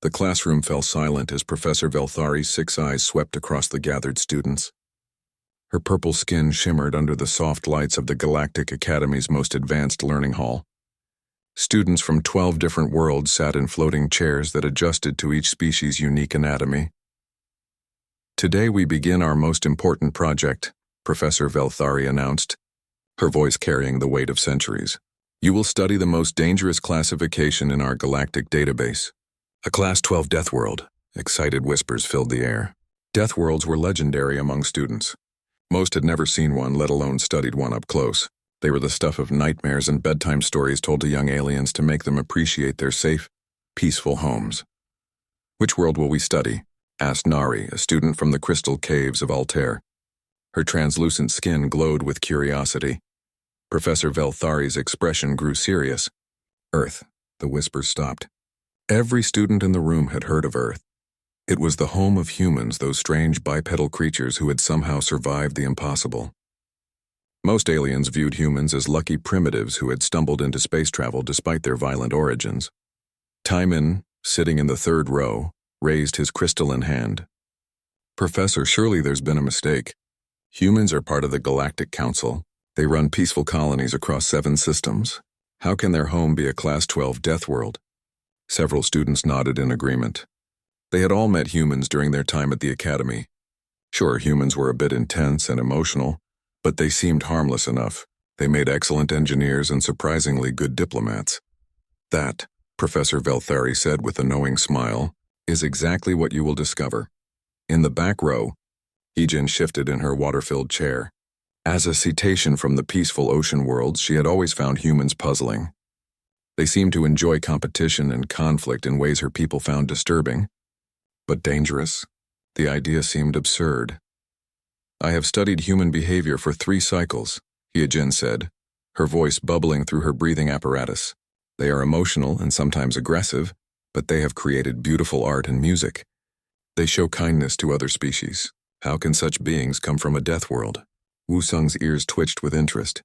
The classroom fell silent as Professor Velthari's 6 eyes swept across the gathered students. Her purple skin shimmered under the soft lights of the Galactic Academy's most advanced learning hall. Students from 12 different worlds sat in floating chairs that adjusted to each species' unique anatomy. "Today we begin our most important project," Professor Velthari announced, her voice carrying the weight of centuries. "You will study the most dangerous classification in our galactic database. A Class 12 Deathworld." Excited whispers filled the air. Deathworlds were legendary among students. Most had never seen one, let alone studied one up close. They were the stuff of nightmares and bedtime stories told to young aliens to make them appreciate their safe, peaceful homes. "Which world will we study?" asked Nari, a student from the crystal caves of Altair. Her translucent skin glowed with curiosity. Professor Velthari's expression grew serious. "Earth," the whispers stopped. Every student in the room had heard of Earth. It was the home of humans, those strange bipedal creatures who had somehow survived the impossible. Most aliens viewed humans as lucky primitives who had stumbled into space travel despite their violent origins. Timon, sitting in the 3rd row, raised his crystalline hand. "Professor, surely there's been a mistake. Humans are part of the Galactic Council. They run peaceful colonies across 7 systems. How can their home be a Class 12 Deathworld?" Several students nodded in agreement. They had all met humans during their time at the Academy. Sure, humans were a bit intense and emotional, but they seemed harmless enough. They made excellent engineers and surprisingly good diplomats. "That," Professor Velthari said with a knowing smile, "is exactly what you will discover." In the back row, Ijin shifted in her water-filled chair. As a cetacean from the peaceful ocean worlds, she had always found humans puzzling. They seemed to enjoy competition and conflict in ways her people found disturbing. But dangerous? The idea seemed absurd. "I have studied human behavior for 3 cycles, Ijin said, her voice bubbling through her breathing apparatus. "They are emotional and sometimes aggressive, but they have created beautiful art and music. They show kindness to other species. How can such beings come from a death world?" Wu Sung's ears twitched with interest.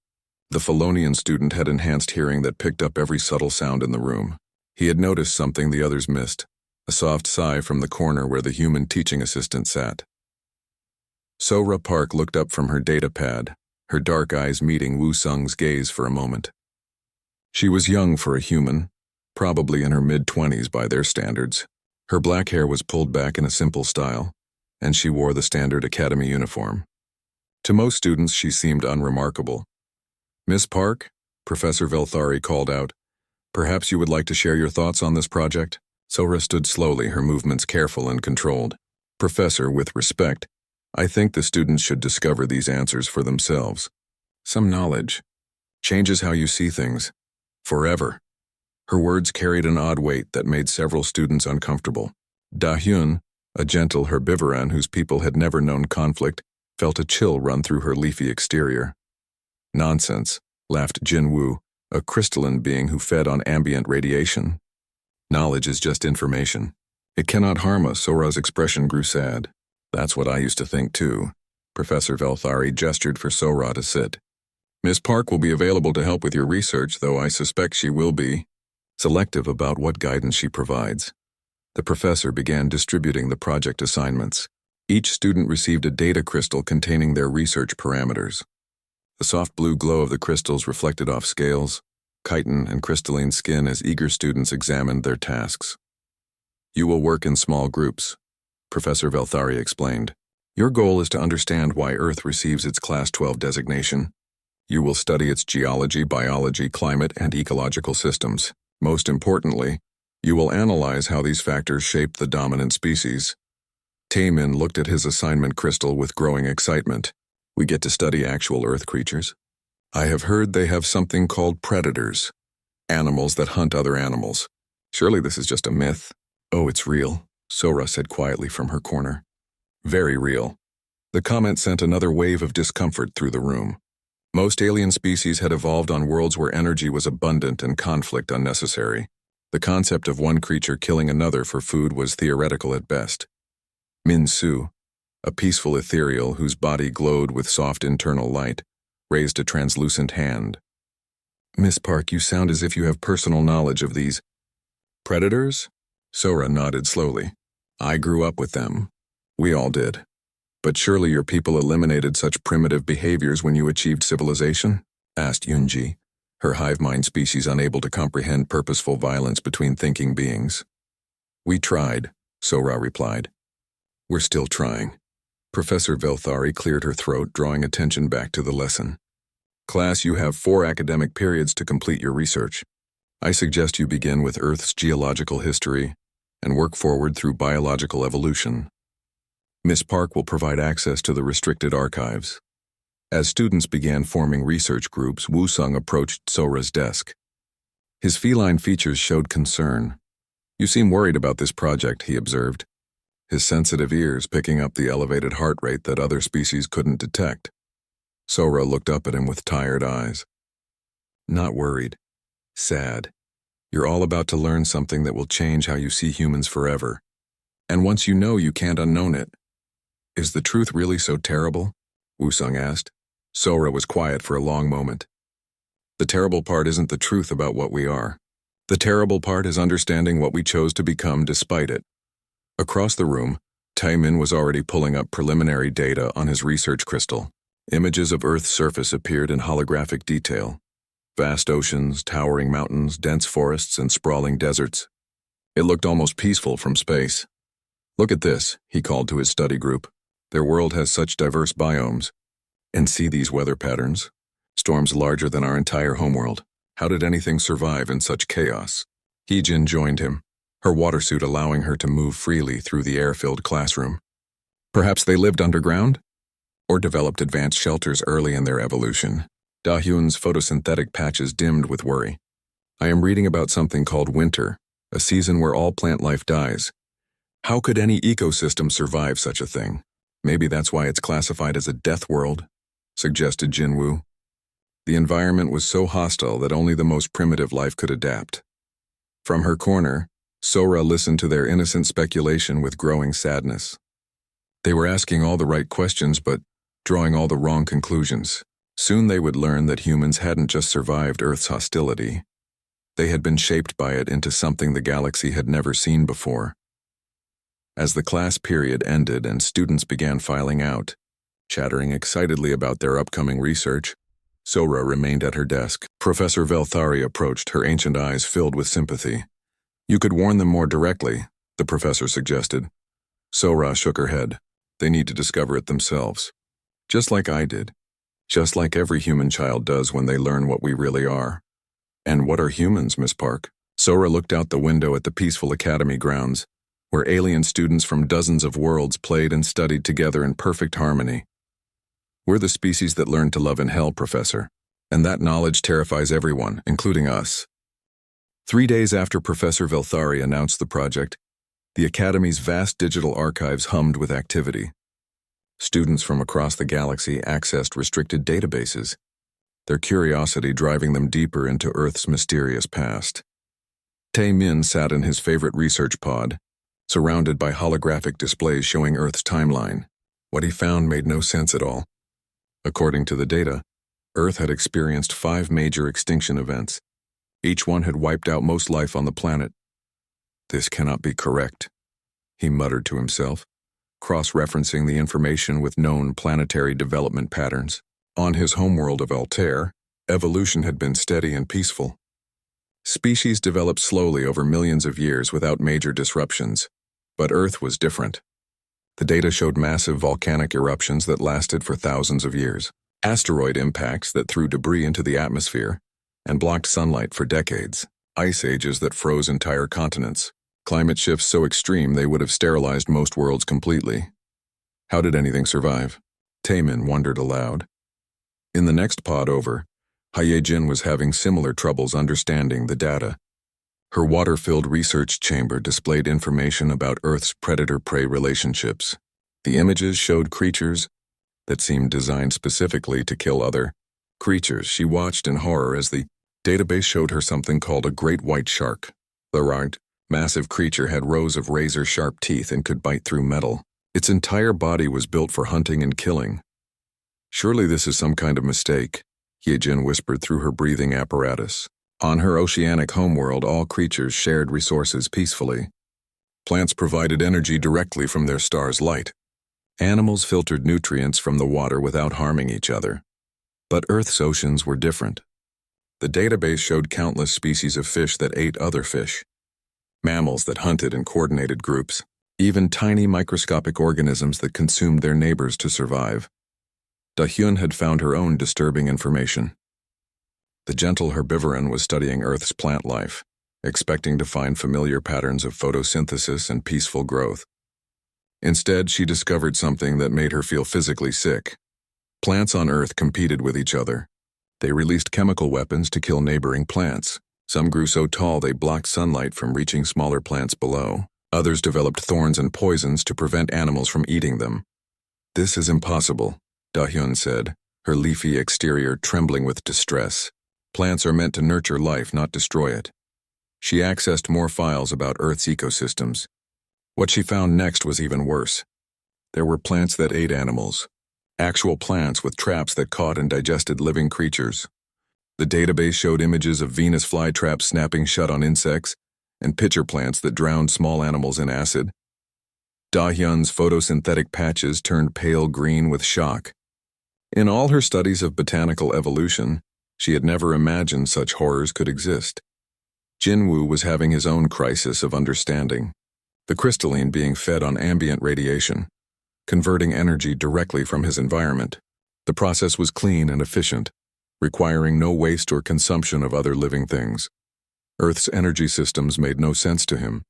The Felonian student had enhanced hearing that picked up every subtle sound in the room. He had noticed something the others missed, a soft sigh from the corner where the human teaching assistant sat. Sora Park looked up from her data pad, her dark eyes meeting Wu Sung's gaze for a moment. She was young for a human, probably in her mid-20s by their standards. Her black hair was pulled back in a simple style, and she wore the standard academy uniform. To most students, she seemed unremarkable. "Miss Park," Professor Velthari called out, "perhaps you would like to share your thoughts on this project?" Sora stood slowly, her movements careful and controlled. "Professor, with respect, I think the students should discover these answers for themselves. Some knowledge changes how you see things. Forever." Her words carried an odd weight that made several students uncomfortable. Da-hyun, a gentle herbivoran whose people had never known conflict, felt a chill run through her leafy exterior. "Nonsense," laughed Jin-woo, a crystalline being who fed on ambient radiation. "Knowledge is just information. It cannot harm us." Sora's expression grew sad. "That's what I used to think too." Professor Velthari gestured for Sora to sit. "Miss Park will be available to help with your research, though I suspect she will be selective about what guidance she provides." The professor began distributing the project assignments. Each student received a data crystal containing their research parameters. The soft blue glow of the crystals reflected off scales, chitin, and crystalline skin as eager students examined their tasks. "You will work in small groups," Professor Velthari explained. "Your goal is to understand why Earth receives its Class 12 designation. You will study its geology, biology, climate, and ecological systems. Most importantly, you will analyze how these factors shape the dominant species." Taemin looked at his assignment crystal with growing excitement. "We get to study actual Earth creatures. I have heard they have something called predators, animals that hunt other animals. Surely this is just a myth." "Oh, it's real," Sora said quietly from her corner. "Very real." The comment sent another wave of discomfort through the room. Most alien species had evolved on worlds where energy was abundant and conflict unnecessary. The concept of one creature killing another for food was theoretical at best. Min Su, a peaceful ethereal whose body glowed with soft internal light, raised a translucent hand. "Miss Park, you sound as if you have personal knowledge of these predators?" Sora nodded slowly. I grew up with them. We all did. But surely your people eliminated such primitive behaviors when you achieved civilization? Asked Yunji, her hive mind species unable to comprehend purposeful violence between thinking beings. We tried, Sora replied. We're still trying. Professor Velthari cleared her throat, drawing attention back to the lesson. Class, you have 4 academic periods to complete your research. I suggest you begin with Earth's geological history and work forward through biological evolution. Miss Park will provide access to the restricted archives. As students began forming research groups, Wusung approached Sora's desk. His feline features showed concern. You seem worried about this project, he observed, his sensitive ears picking up the elevated heart rate that other species couldn't detect. Sora looked up at him with tired eyes. Not worried. Sad. You're all about to learn something that will change how you see humans forever. And once you know, you can't unknown it. Is the truth really so terrible? Wusung asked. Sora was quiet for a long moment. The terrible part isn't the truth about what we are. The terrible part is understanding what we chose to become despite it. Across the room, Taimin was already pulling up preliminary data on his research crystal. Images of Earth's surface appeared in holographic detail. Vast oceans, towering mountains, dense forests, and sprawling deserts. It looked almost peaceful from space. Look at this, he called to his study group. Their world has such diverse biomes. And see these weather patterns? Storms larger than our entire homeworld. How did anything survive in such chaos? Heejin joined him, her water suit allowing her to move freely through the air-filled classroom. Perhaps they lived underground? Or developed advanced shelters early in their evolution. Dahyun's photosynthetic patches dimmed with worry. I am reading about something called winter, a season where all plant life dies. How could any ecosystem survive such a thing? Maybe that's why it's classified as a death world, suggested Jinwoo. The environment was so hostile that only the most primitive life could adapt. From her corner, Sora listened to their innocent speculation with growing sadness. They were asking all the right questions but drawing all the wrong conclusions. Soon they would learn that humans hadn't just survived Earth's hostility. They had been shaped by it into something the galaxy had never seen before. As the class period ended and students began filing out, chattering excitedly about their upcoming research, Sora remained at her desk. Professor Velthari approached, her ancient eyes filled with sympathy. You could warn them more directly, the professor suggested. Sora shook her head. They need to discover it themselves. Just like I did. Just like every human child does when they learn what we really are. And what are humans, Miss Park? Sora looked out the window at the peaceful academy grounds, where alien students from dozens of worlds played and studied together in perfect harmony. We're the species that learned to love in hell, Professor, and that knowledge terrifies everyone, including us. 3 days after Professor Velthari announced the project, the Academy's vast digital archives hummed with activity. Students from across the galaxy accessed restricted databases, their curiosity driving them deeper into Earth's mysterious past. Tae-min sat in his favorite research pod, surrounded by holographic displays showing Earth's timeline. What he found made no sense at all. According to the data, Earth had experienced 5 major extinction events. Each one had wiped out most life on the planet. This cannot be correct, he muttered to himself, cross-referencing the information with known planetary development patterns. On his homeworld of Altair, evolution had been steady and peaceful. Species developed slowly over millions of years without major disruptions, but Earth was different. The data showed massive volcanic eruptions that lasted for thousands of years, asteroid impacts that threw debris into the atmosphere and blocked sunlight for decades, ice ages that froze entire continents, climate shifts so extreme they would have sterilized most worlds completely. How did anything survive? Taemin wondered aloud. In the next pod over, Hyejin was having similar troubles understanding the data. Her water-filled research chamber displayed information about Earth's predator-prey relationships. The images showed creatures that seemed designed specifically to kill other creatures. She watched in horror as the database showed her something called a great white shark. The massive creature had rows of razor-sharp teeth and could bite through metal. Its entire body was built for hunting and killing. Surely this is some kind of mistake, Hyejin whispered through her breathing apparatus. On her oceanic homeworld, all creatures shared resources peacefully. Plants provided energy directly from their star's light. Animals filtered nutrients from the water without harming each other. But Earth's oceans were different. The database showed countless species of fish that ate other fish, mammals that hunted in coordinated groups, even tiny microscopic organisms that consumed their neighbors to survive. Da-Hyun had found her own disturbing information. The gentle herbivoran was studying Earth's plant life, expecting to find familiar patterns of photosynthesis and peaceful growth. Instead, she discovered something that made her feel physically sick. Plants on Earth competed with each other. They released chemical weapons to kill neighboring plants. Some grew so tall they blocked sunlight from reaching smaller plants below. Others developed thorns and poisons to prevent animals from eating them. "This is impossible," Da-Hyun said, her leafy exterior trembling with distress. "Plants are meant to nurture life, not destroy it." She accessed more files about Earth's ecosystems. What she found next was even worse. There were plants that ate animals. Actual plants with traps that caught and digested living creatures. The database showed images of Venus flytraps snapping shut on insects and pitcher plants that drowned small animals in acid. Da-Hyun's photosynthetic patches turned pale green with shock. In all her studies of botanical evolution, she had never imagined such horrors could exist. Jinwoo was having his own crisis of understanding. The crystalline being fed on ambient radiation, converting energy directly from his environment. The process was clean and efficient, requiring no waste or consumption of other living things. Earth's energy systems made no sense to him.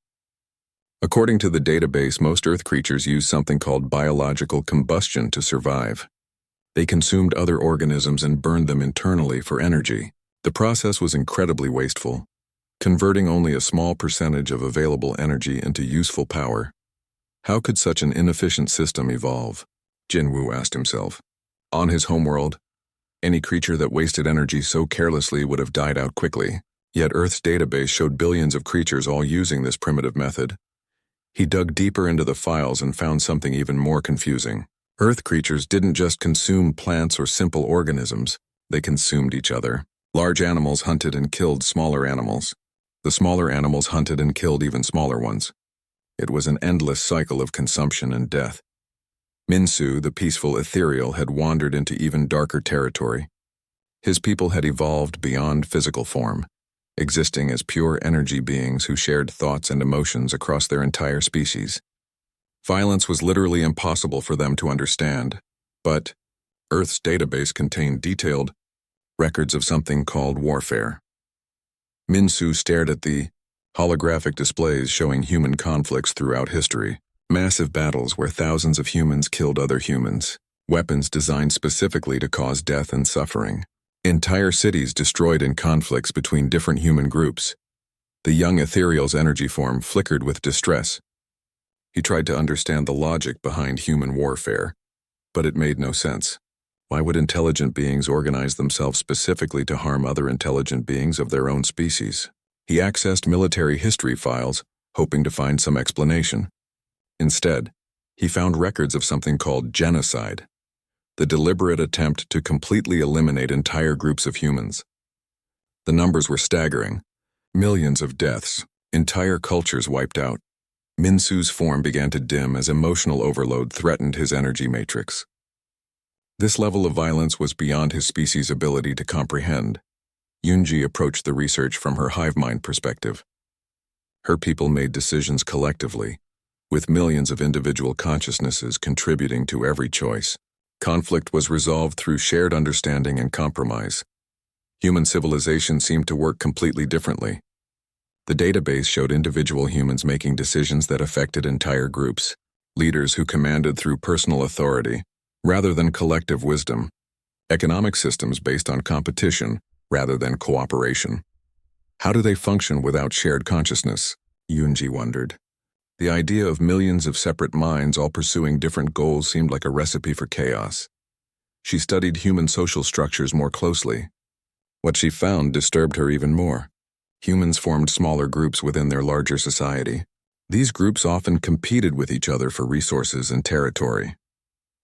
According to the database, most Earth creatures use something called biological combustion to survive. They consumed other organisms and burned them internally for energy. The process was incredibly wasteful, converting only a small percentage of available energy into useful power. How could such an inefficient system evolve? Jinwoo asked himself. On his homeworld, any creature that wasted energy so carelessly would have died out quickly. Yet Earth's database showed billions of creatures all using this primitive method. He dug deeper into the files and found something even more confusing. Earth creatures didn't just consume plants or simple organisms, they consumed each other. Large animals hunted and killed smaller animals. The smaller animals hunted and killed even smaller ones. It was an endless cycle of consumption and death. Minsu, the peaceful ethereal, had wandered into even darker territory. His people had evolved beyond physical form, existing as pure energy beings who shared thoughts and emotions across their entire species. Violence was literally impossible for them to understand, but Earth's database contained detailed records of something called warfare. Minsu stared at the holographic displays showing human conflicts throughout history. Massive battles where thousands of humans killed other humans. Weapons designed specifically to cause death and suffering. Entire cities destroyed in conflicts between different human groups. The young ethereal's energy form flickered with distress. He tried to understand the logic behind human warfare, but it made no sense. Why would intelligent beings organize themselves specifically to harm other intelligent beings of their own species? He accessed military history files, hoping to find some explanation. Instead, he found records of something called genocide, the deliberate attempt to completely eliminate entire groups of humans. The numbers were staggering. Millions of deaths, entire cultures wiped out. Minsu's form began to dim as emotional overload threatened his energy matrix. This level of violence was beyond his species' ability to comprehend. Yoonji approached the research from her hive mind perspective. Her people made decisions collectively, with millions of individual consciousnesses contributing to every choice. Conflict was resolved through shared understanding and compromise. Human civilization seemed to work completely differently. The database showed individual humans making decisions that affected entire groups, leaders who commanded through personal authority, rather than collective wisdom, economic systems based on competition, rather than cooperation. How do they function without shared consciousness? Yoonji wondered. The idea of millions of separate minds all pursuing different goals seemed like a recipe for chaos. She studied human social structures more closely. What she found disturbed her even more. Humans formed smaller groups within their larger society. These groups often competed with each other for resources and territory.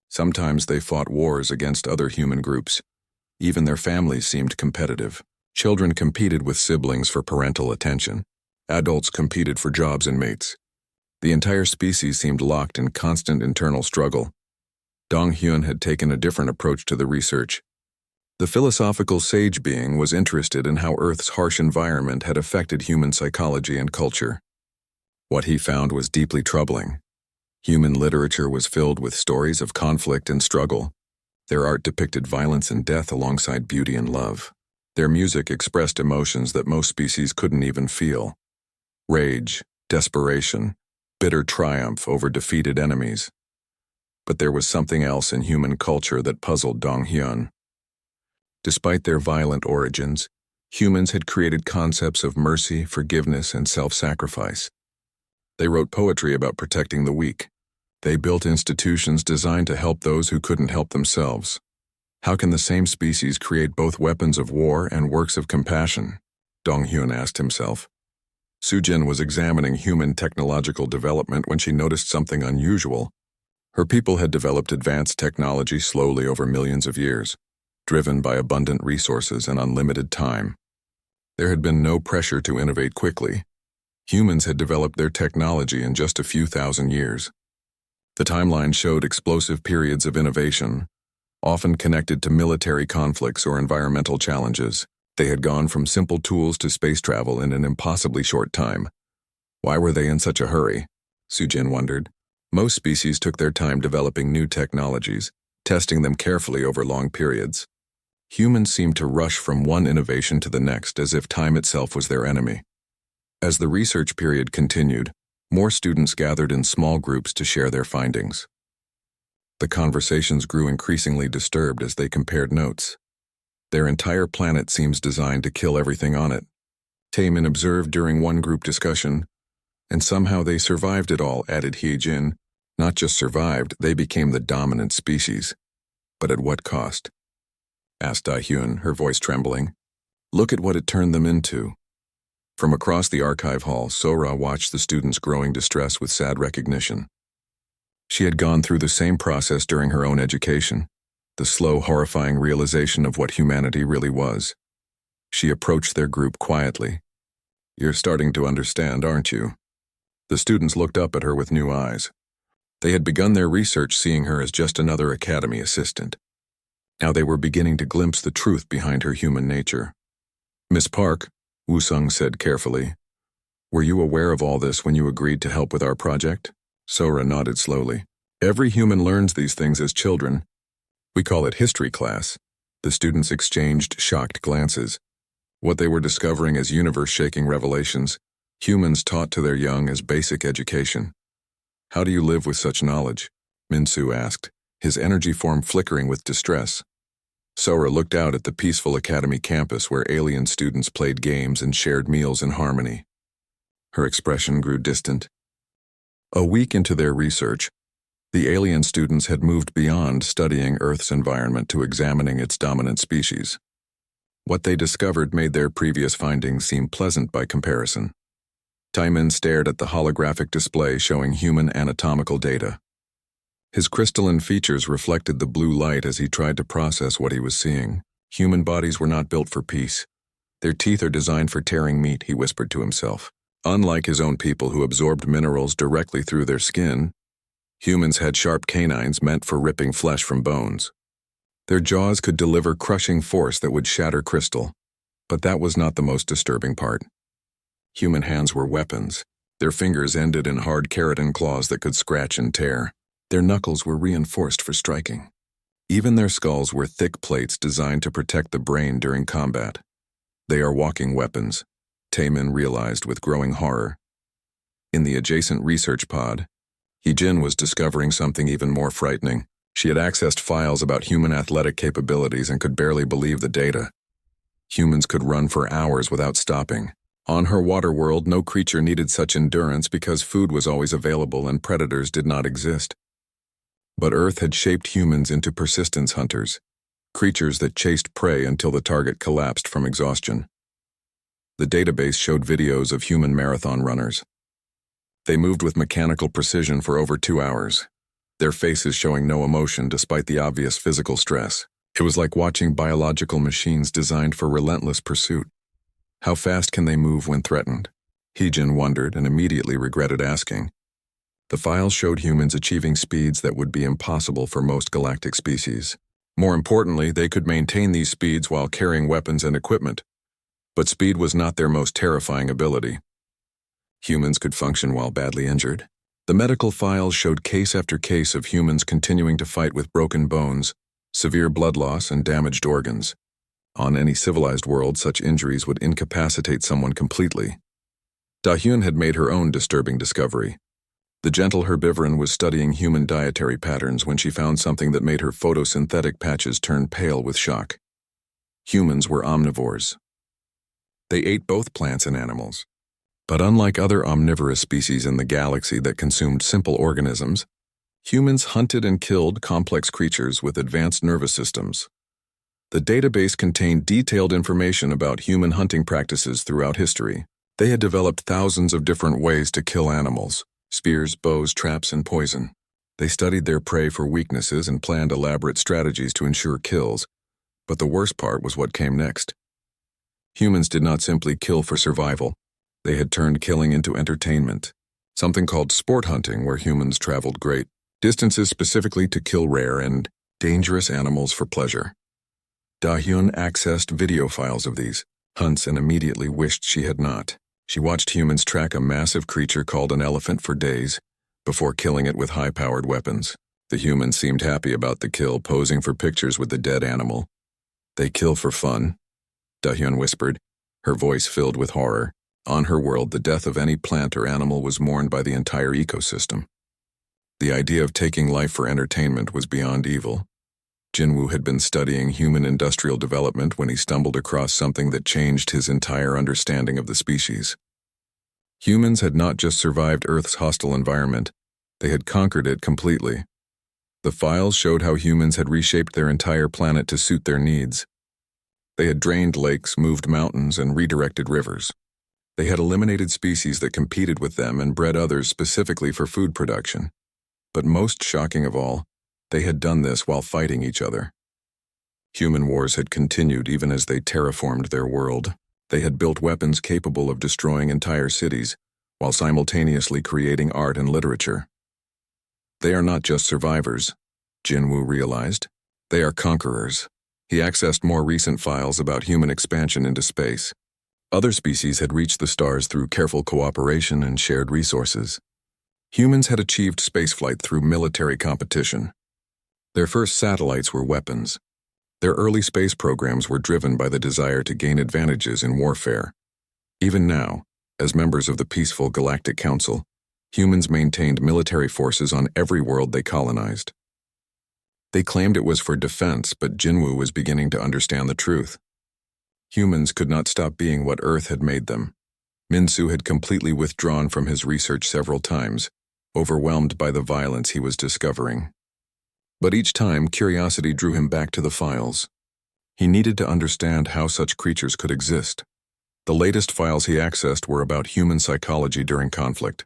Sometimes they fought wars against other human groups. Even their families seemed competitive. Children competed with siblings for parental attention. Adults competed for jobs and mates. The entire species seemed locked in constant internal struggle. Dong Hyun had taken a different approach to the research. The philosophical sage being was interested in how Earth's harsh environment had affected human psychology and culture. What he found was deeply troubling. Human literature was filled with stories of conflict and struggle. Their art depicted violence and death alongside beauty and love. Their music expressed emotions that most species couldn't even feel. Rage, desperation, bitter triumph over defeated enemies. But there was something else in human culture that puzzled Dong Hyun. Despite their violent origins, humans had created concepts of mercy, forgiveness, and self-sacrifice. They wrote poetry about protecting the weak. They built institutions designed to help those who couldn't help themselves. How can the same species create both weapons of war and works of compassion? Dong Hyun asked himself. Sujin was examining human technological development when she noticed something unusual. Her people had developed advanced technology slowly over millions of years, driven by abundant resources and unlimited time. There had been no pressure to innovate quickly. Humans had developed their technology in just a few thousand years. The timeline showed explosive periods of innovation, often connected to military conflicts or environmental challenges. They had gone from simple tools to space travel in an impossibly short time. Why were they in such a hurry? Sujin wondered. Most species took their time developing new technologies, testing them carefully over long periods. Humans seemed to rush from one innovation to the next as if time itself was their enemy. As the research period continued, more students gathered in small groups to share their findings. The conversations grew increasingly disturbed as they compared notes. Their entire planet seems designed to kill everything on it. Taemin observed during one group discussion, and somehow they survived it all, added Hee-jin. Not just survived, they became the dominant species. But at what cost? Asked Da-hyun, her voice trembling. Look at what it turned them into. From across the archive hall, Sora watched the students' growing distress with sad recognition. She had gone through the same process during her own education, the slow, horrifying realization of what humanity really was. She approached their group quietly. You're starting to understand, aren't you? The students looked up at her with new eyes. They had begun their research seeing her as just another academy assistant. Now they were beginning to glimpse the truth behind her human nature. Miss Park, Woo-sung said carefully, were you aware of all this when you agreed to help with our project? Sora nodded slowly. Every human learns these things as children. We call it history class. The students exchanged shocked glances. What they were discovering as universe-shaking revelations, humans taught to their young as basic education. How do you live with such knowledge? Min-soo asked, his energy form flickering with distress. Sora looked out at the peaceful academy campus where alien students played games and shared meals in harmony. Her expression grew distant. A week into their research, the alien students had moved beyond studying Earth's environment to examining its dominant species. What they discovered made their previous findings seem pleasant by comparison. Taemin stared at the holographic display showing human anatomical data. His crystalline features reflected the blue light as he tried to process what he was seeing. Human bodies were not built for peace. Their teeth are designed for tearing meat, he whispered to himself. Unlike his own people who absorbed minerals directly through their skin, humans had sharp canines meant for ripping flesh from bones. Their jaws could deliver crushing force that would shatter crystal. But that was not the most disturbing part. Human hands were weapons. Their fingers ended in hard keratin claws that could scratch and tear. Their knuckles were reinforced for striking. Even their skulls were thick plates designed to protect the brain during combat. They are walking weapons, Taemin realized with growing horror. In the adjacent research pod, Hee-jin was discovering something even more frightening. She had accessed files about human athletic capabilities and could barely believe the data. Humans could run for hours without stopping. On her water world, no creature needed such endurance because food was always available and predators did not exist. But Earth had shaped humans into persistence hunters, creatures that chased prey until the target collapsed from exhaustion. The database showed videos of human marathon runners. They moved with mechanical precision for over 2 hours, their faces showing no emotion despite the obvious physical stress. It was like watching biological machines designed for relentless pursuit. How fast can they move when threatened? Hee-jin wondered and immediately regretted asking. The files showed humans achieving speeds that would be impossible for most galactic species. More importantly, they could maintain these speeds while carrying weapons and equipment. But speed was not their most terrifying ability. Humans could function while badly injured. The medical files showed case after case of humans continuing to fight with broken bones, severe blood loss, and damaged organs. On any civilized world, such injuries would incapacitate someone completely. Da-Hyun had made her own disturbing discovery. The gentle herbivoran was studying human dietary patterns when she found something that made her photosynthetic patches turn pale with shock. Humans were omnivores. They ate both plants and animals. But unlike other omnivorous species in the galaxy that consumed simple organisms, humans hunted and killed complex creatures with advanced nervous systems. The database contained detailed information about human hunting practices throughout history. They had developed thousands of different ways to kill animals: spears, bows, traps, and poison. They studied their prey for weaknesses and planned elaborate strategies to ensure kills. But the worst part was what came next. Humans did not simply kill for survival. They had turned killing into entertainment, something called sport hunting, where humans traveled great distances specifically to kill rare and dangerous animals for pleasure. Da-Hyun accessed video files of these hunts and immediately wished she had not. She watched humans track a massive creature called an elephant for days before killing it with high-powered weapons. The humans seemed happy about the kill, posing for pictures with the dead animal. "They kill for fun," Da-Hyun whispered, her voice filled with horror. On her world, the death of any plant or animal was mourned by the entire ecosystem. The idea of taking life for entertainment was beyond evil. Jinwoo had been studying human industrial development when he stumbled across something that changed his entire understanding of the species. Humans had not just survived Earth's hostile environment, they had conquered it completely. The files showed how humans had reshaped their entire planet to suit their needs. They had drained lakes, moved mountains, and redirected rivers. They had eliminated species that competed with them and bred others specifically for food production. But most shocking of all, they had done this while fighting each other. Human wars had continued even as they terraformed their world. They had built weapons capable of destroying entire cities, while simultaneously creating art and literature. They are not just survivors, Jinwoo realized. They are conquerors. He accessed more recent files about human expansion into space. Other species had reached the stars through careful cooperation and shared resources. Humans had achieved spaceflight through military competition. Their first satellites were weapons. Their early space programs were driven by the desire to gain advantages in warfare. Even now, as members of the peaceful Galactic Council, humans maintained military forces on every world they colonized. They claimed it was for defense, but Jinwoo was beginning to understand the truth. Humans could not stop being what Earth had made them. Minsu had completely withdrawn from his research several times, overwhelmed by the violence he was discovering. But each time, curiosity drew him back to the files. He needed to understand how such creatures could exist. The latest files he accessed were about human psychology during conflict.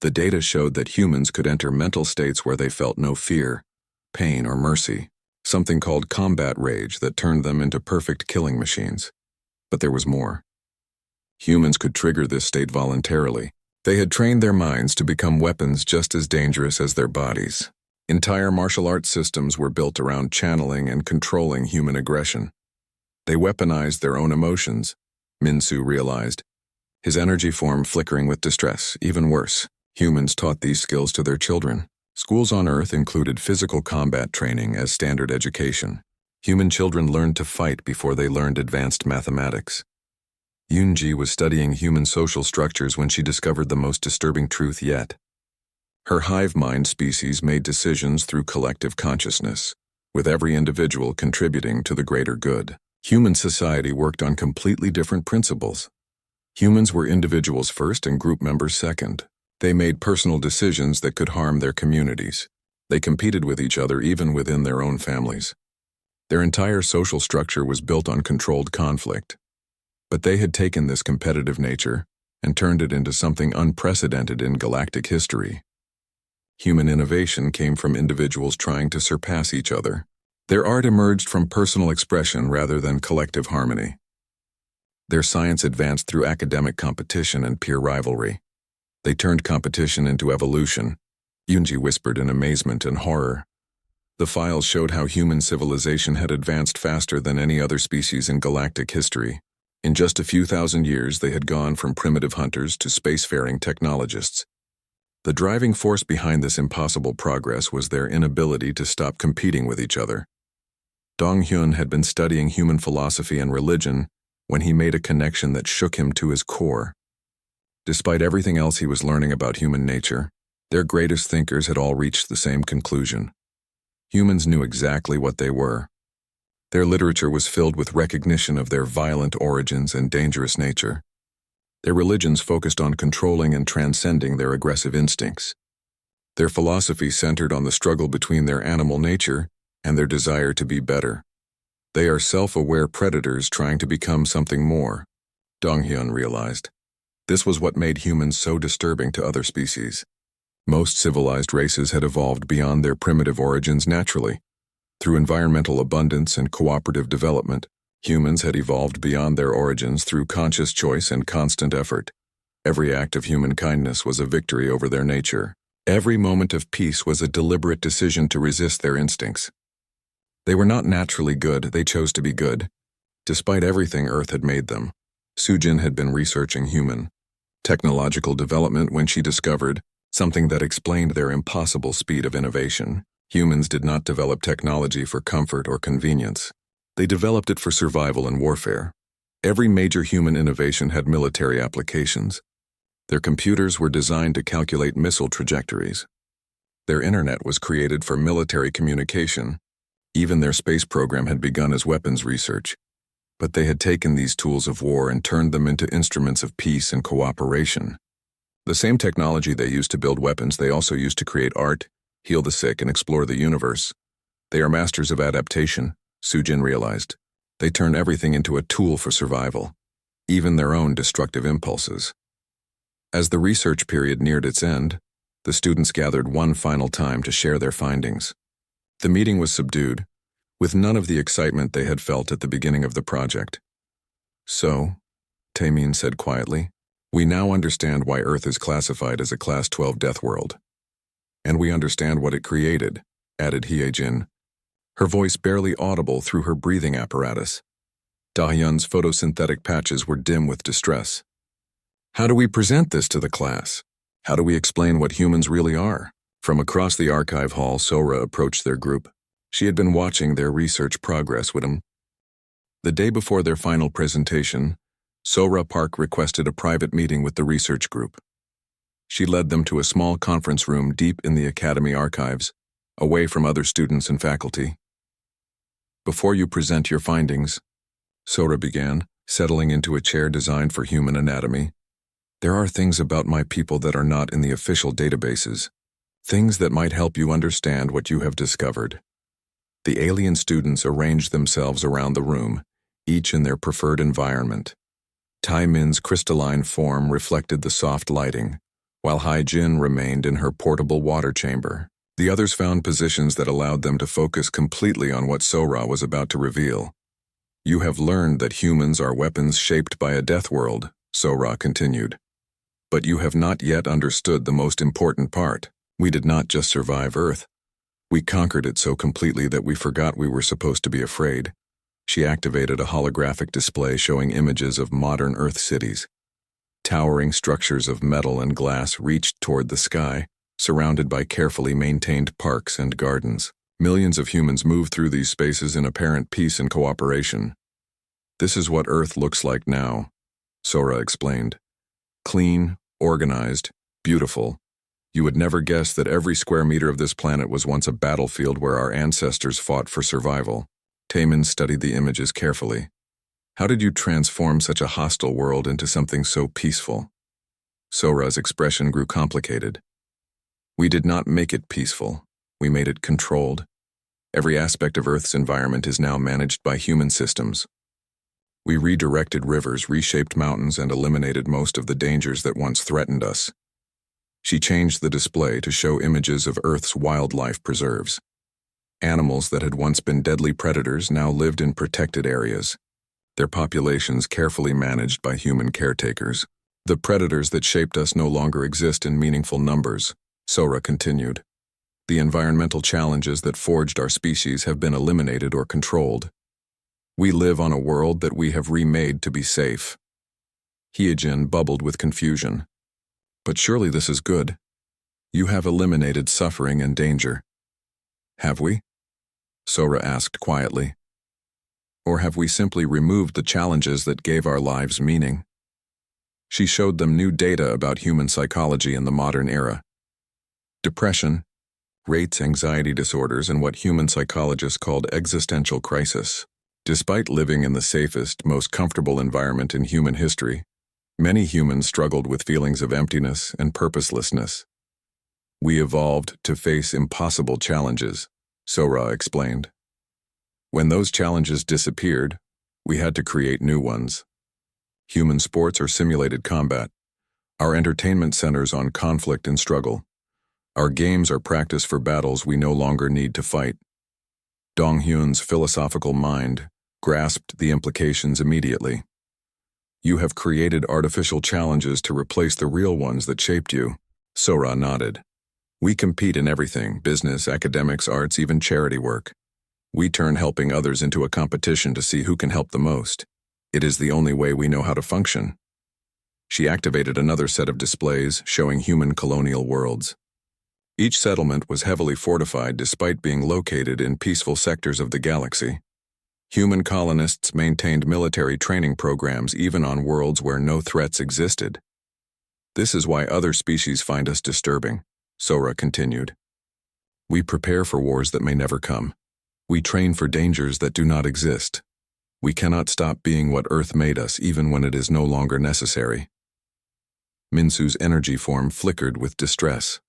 The data showed that humans could enter mental states where they felt no fear, pain, or mercy, something called combat rage that turned them into perfect killing machines. But there was more. Humans could trigger this state voluntarily. They had trained their minds to become weapons just as dangerous as their bodies. Entire martial arts systems were built around channeling and controlling human aggression. They weaponized their own emotions, Minsu realized, his energy form flickering with distress. Even worse, humans taught these skills to their children. Schools on Earth included physical combat training as standard education. Human children learned to fight before they learned advanced mathematics. Yoonji was studying human social structures when she discovered the most disturbing truth yet. Her hive mind species made decisions through collective consciousness, with every individual contributing to the greater good. Human society worked on completely different principles. Humans were individuals first and group members second. They made personal decisions that could harm their communities. They competed with each other even within their own families. Their entire social structure was built on controlled conflict. But they had taken this competitive nature and turned it into something unprecedented in galactic history. Human innovation came from individuals trying to surpass each other. Their art emerged from personal expression rather than collective harmony. Their science advanced through academic competition and peer rivalry. They turned competition into evolution, Yunji whispered in amazement and horror. The files showed how human civilization had advanced faster than any other species in galactic history. In just a few thousand years, they had gone from primitive hunters to spacefaring technologists. The driving force behind this impossible progress was their inability to stop competing with each other. Dong-hyun had been studying human philosophy and religion when he made a connection that shook him to his core. Despite everything else he was learning about human nature, their greatest thinkers had all reached the same conclusion. Humans knew exactly what they were. Their literature was filled with recognition of their violent origins and dangerous nature. Their religions focused on controlling and transcending their aggressive instincts. Their philosophy centered on the struggle between their animal nature and their desire to be better. They are self-aware predators trying to become something more, Dong-hyun realized. This was what made humans so disturbing to other species. Most civilized races had evolved beyond their primitive origins naturally. Through environmental abundance and cooperative development, humans had evolved beyond their origins through conscious choice and constant effort. Every act of human kindness was a victory over their nature. Every moment of peace was a deliberate decision to resist their instincts. They were not naturally good, they chose to be good. Despite everything Earth had made them, Sujin had been researching human technological development when she discovered something that explained their impossible speed of innovation. Humans did not develop technology for comfort or convenience. They developed it for survival and warfare. Every major human innovation had military applications. Their computers were designed to calculate missile trajectories. Their internet was created for military communication. Even their space program had begun as weapons research. But they had taken these tools of war and turned them into instruments of peace and cooperation. The same technology they used to build weapons they also used to create art, heal the sick, and explore the universe. They are masters of adaptation, Sujin realized. They turn everything into a tool for survival, even their own destructive impulses. As the research period neared its end, the students gathered one final time to share their findings. The meeting was subdued, with none of the excitement they had felt at the beginning of the project. So, Taemin said quietly, we now understand why Earth is classified as a Class 12 Deathworld. And we understand what it created, added Hyejin, her voice barely audible through her breathing apparatus. Da-hyun's photosynthetic patches were dim with distress. How do we present this to the class? How do we explain what humans really are? From across the archive hall, Sora approached their group. She had been watching their research progress with them. The day before their final presentation, Sora Park requested a private meeting with the research group. She led them to a small conference room deep in the academy archives, away from other students and faculty. Before you present your findings, Sora began, settling into a chair designed for human anatomy, there are things about my people that are not in the official databases, things that might help you understand what you have discovered. The alien students arranged themselves around the room, each in their preferred environment. Taemin's crystalline form reflected the soft lighting, while Hyejin remained in her portable water chamber. The others found positions that allowed them to focus completely on what Sora was about to reveal. You have learned that humans are weapons shaped by a death world, Sora continued. But you have not yet understood the most important part. We did not just survive Earth. We conquered it so completely that we forgot we were supposed to be afraid. She activated a holographic display showing images of modern Earth cities. Towering structures of metal and glass reached toward the sky, surrounded by carefully maintained parks and gardens. Millions of humans moved through these spaces in apparent peace and cooperation. This is what Earth looks like now, Sora explained. Clean, organized, beautiful. You would never guess that every square meter of this planet was once a battlefield where our ancestors fought for survival. Taemin studied the images carefully. How did you transform such a hostile world into something so peaceful? Sora's expression grew complicated. We did not make it peaceful. We made it controlled. Every aspect of Earth's environment is now managed by human systems. We redirected rivers, reshaped mountains, and eliminated most of the dangers that once threatened us. She changed the display to show images of Earth's wildlife preserves. Animals that had once been deadly predators now lived in protected areas, their populations carefully managed by human caretakers. The predators that shaped us no longer exist in meaningful numbers, Sora continued. The environmental challenges that forged our species have been eliminated or controlled. We live on a world that we have remade to be safe. Hyojin bubbled with confusion. But surely this is good. You have eliminated suffering and danger. Have we? Sora asked quietly. Or have we simply removed the challenges that gave our lives meaning? She showed them new data about human psychology in the modern era. Depression, rates anxiety disorders, and what human psychologists called existential crisis. Despite living in the safest, most comfortable environment in human history, many humans struggled with feelings of emptiness and purposelessness. We evolved to face impossible challenges, Sora explained. When those challenges disappeared, we had to create new ones. Human sports are simulated combat. Our entertainment centers on conflict and struggle. Our games are practice for battles we no longer need to fight. Donghyun's philosophical mind grasped the implications immediately. You have created artificial challenges to replace the real ones that shaped you. Sora nodded. We compete in everything: business, academics, arts, even charity work. We turn helping others into a competition to see who can help the most. It is the only way we know how to function. She activated another set of displays showing human colonial worlds. Each settlement was heavily fortified despite being located in peaceful sectors of the galaxy. Human colonists maintained military training programs even on worlds where no threats existed. This is why other species find us disturbing, Sora continued. We prepare for wars that may never come. We train for dangers that do not exist. We cannot stop being what Earth made us even when it is no longer necessary. Minsu's energy form flickered with distress.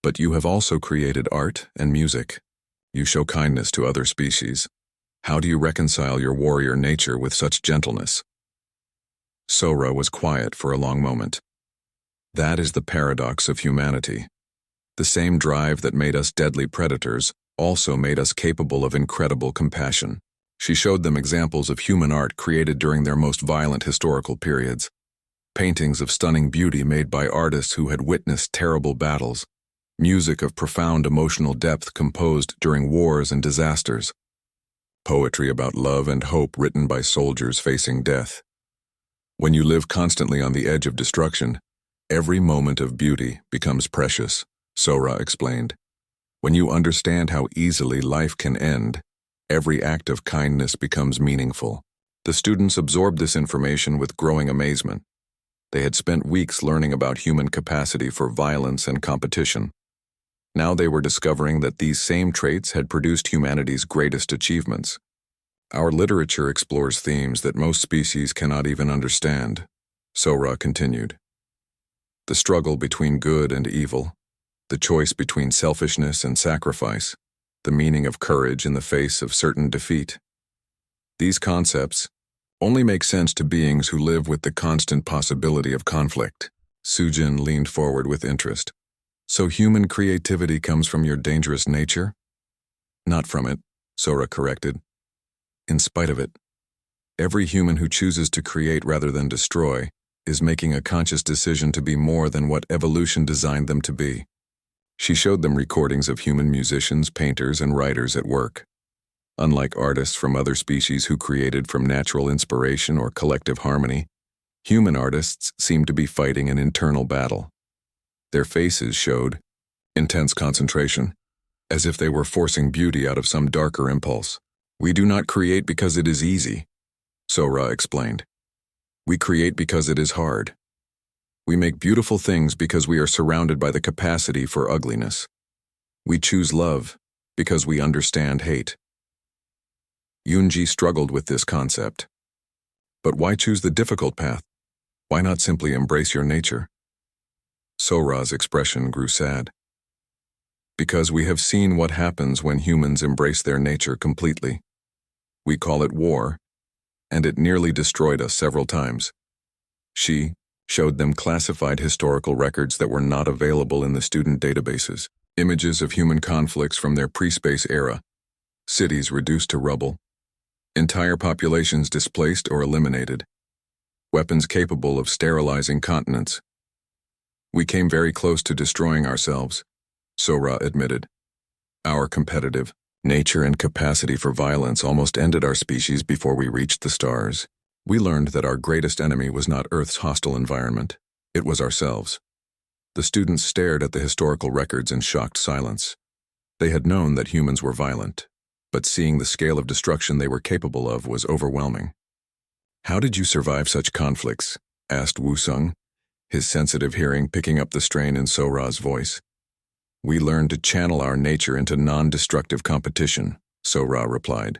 But you have also created art and music. You show kindness to other species. How do you reconcile your warrior nature with such gentleness? Sora was quiet for a long moment. That is the paradox of humanity. The same drive that made us deadly predators also made us capable of incredible compassion. She showed them examples of human art created during their most violent historical periods. Paintings of stunning beauty made by artists who had witnessed terrible battles. Music of profound emotional depth composed during wars and disasters. Poetry about love and hope written by soldiers facing death. When you live constantly on the edge of destruction, every moment of beauty becomes precious, Sora explained. When you understand how easily life can end, every act of kindness becomes meaningful. The students absorbed this information with growing amazement. They had spent weeks learning about human capacity for violence and competition. Now they were discovering that these same traits had produced humanity's greatest achievements. Our literature explores themes that most species cannot even understand, Sora continued. The struggle between good and evil, the choice between selfishness and sacrifice, the meaning of courage in the face of certain defeat. These concepts only make sense to beings who live with the constant possibility of conflict. Sujin leaned forward with interest. So human creativity comes from your dangerous nature? Not from it, Sora corrected. In spite of it. Every human who chooses to create rather than destroy is making a conscious decision to be more than what evolution designed them to be. She showed them recordings of human musicians, painters, and writers at work. Unlike artists from other species who created from natural inspiration or collective harmony, human artists seemed to be fighting an internal battle. Their faces showed intense concentration, as if they were forcing beauty out of some darker impulse. We do not create because it is easy, Sora explained. We create because it is hard. We make beautiful things because we are surrounded by the capacity for ugliness. We choose love because we understand hate. Yoonji struggled with this concept. But why choose the difficult path? Why not simply embrace your nature? Sora's expression grew sad. Because we have seen what happens when humans embrace their nature completely. We call it war, and it nearly destroyed us several times. She showed them classified historical records that were not available in the student databases, images of human conflicts from their pre-space era, cities reduced to rubble, entire populations displaced or eliminated, weapons capable of sterilizing continents. We came very close to destroying ourselves, Sora admitted. Our competitive nature and capacity for violence almost ended our species before we reached the stars. We learned that our greatest enemy was not Earth's hostile environment. It was ourselves. The students stared at the historical records in shocked silence. They had known that humans were violent, but seeing the scale of destruction they were capable of was overwhelming. How did you survive such conflicts? Asked Wusung, his sensitive hearing picking up the strain in Sora's voice. We learned to channel our nature into non-destructive competition, Sora replied.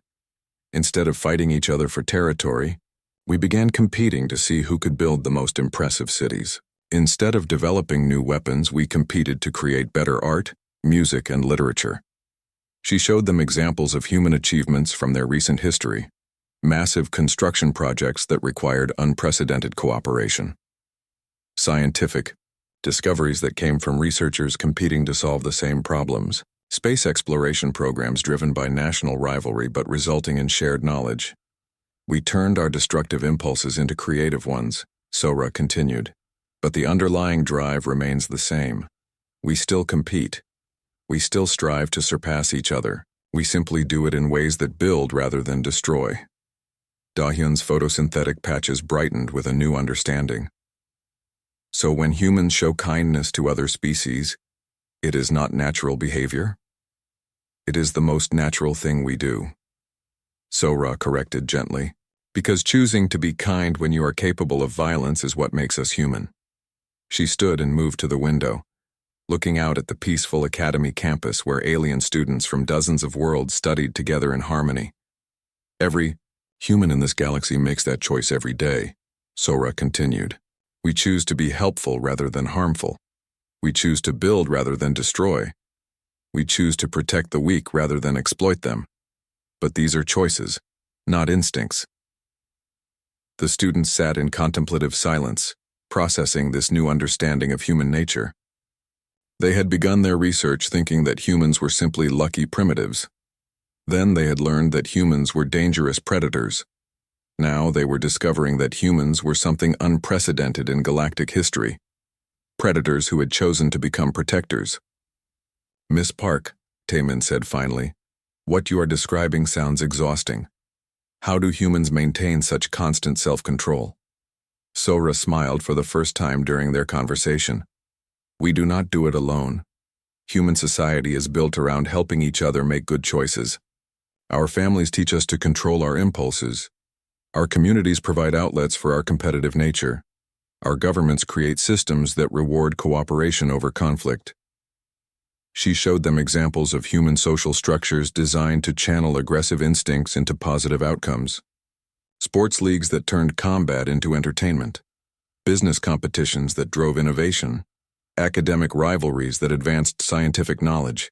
Instead of fighting each other for territory, we began competing to see who could build the most impressive cities. Instead of developing new weapons, we competed to create better art, music, and literature. She showed them examples of human achievements from their recent history, massive construction projects that required unprecedented cooperation. Scientific discoveries that came from researchers competing to solve the same problems. Space exploration programs driven by national rivalry but resulting in shared knowledge. We turned our destructive impulses into creative ones, Sora continued. But the underlying drive remains the same. We still compete. We still strive to surpass each other. We simply do it in ways that build rather than destroy. Dahyun's photosynthetic patches brightened with a new understanding. So when humans show kindness to other species, it is not natural behavior? It is the most natural thing we do. Sora corrected gently, because choosing to be kind when you are capable of violence is what makes us human. She stood and moved to the window, looking out at the peaceful academy campus where alien students from dozens of worlds studied together in harmony. Every human in this galaxy makes that choice every day, Sora continued. We choose to be helpful rather than harmful. We choose to build rather than destroy. We choose to protect the weak rather than exploit them. But these are choices, not instincts. The students sat in contemplative silence, processing this new understanding of human nature. They had begun their research thinking that humans were simply lucky primitives. Then they had learned that humans were dangerous predators. Now they were discovering that humans were something unprecedented in galactic history. Predators who had chosen to become protectors. Miss Park, Taemin said finally, what you are describing sounds exhausting. How do humans maintain such constant self-control? Sora smiled for the first time during their conversation. We do not do it alone. Human society is built around helping each other make good choices. Our families teach us to control our impulses. Our communities provide outlets for our competitive nature. Our governments create systems that reward cooperation over conflict. She showed them examples of human social structures designed to channel aggressive instincts into positive outcomes. Sports leagues that turned combat into entertainment. Business competitions that drove innovation. Academic rivalries that advanced scientific knowledge.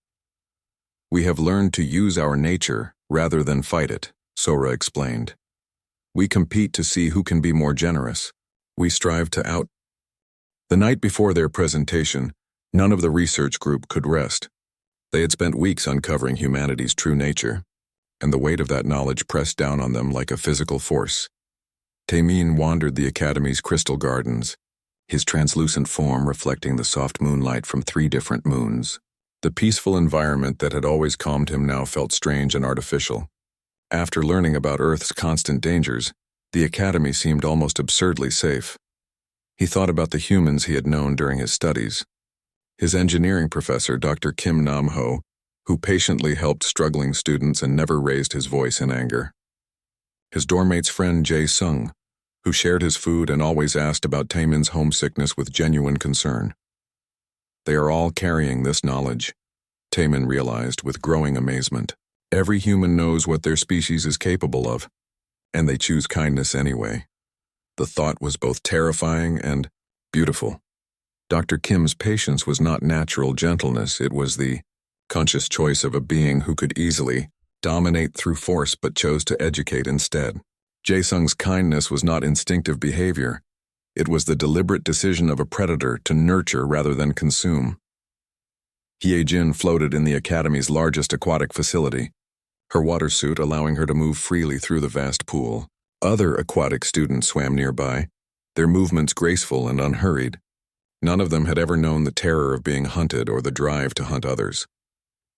We have learned to use our nature rather than fight it, Sora explained. We compete to see who can be more generous. We strive to out. The night before their presentation, none of the research group could rest. They had spent weeks uncovering humanity's true nature, and the weight of that knowledge pressed down on them like a physical force. Taemin wandered the academy's crystal gardens, his translucent form reflecting the soft moonlight from 3 different moons. The peaceful environment that had always calmed him now felt strange and artificial. After learning about Earth's constant dangers, the academy seemed almost absurdly safe. He thought about the humans he had known during his studies. His engineering professor, Dr. Kim Nam-ho, who patiently helped struggling students and never raised his voice in anger. His doormate's friend, Jae-sung, who shared his food and always asked about Taemin's homesickness with genuine concern. They are all carrying this knowledge, Taemin realized with growing amazement. Every human knows what their species is capable of, and they choose kindness anyway. The thought was both terrifying and beautiful. Dr. Kim's patience was not natural gentleness, it was the conscious choice of a being who could easily dominate through force but chose to educate instead. Jae-sung's kindness was not instinctive behavior. It was the deliberate decision of a predator to nurture rather than consume. Hye-jin floated in the academy's largest aquatic facility, her water suit allowing her to move freely through the vast pool. Other aquatic students swam nearby, their movements graceful and unhurried. None of them had ever known the terror of being hunted or the drive to hunt others.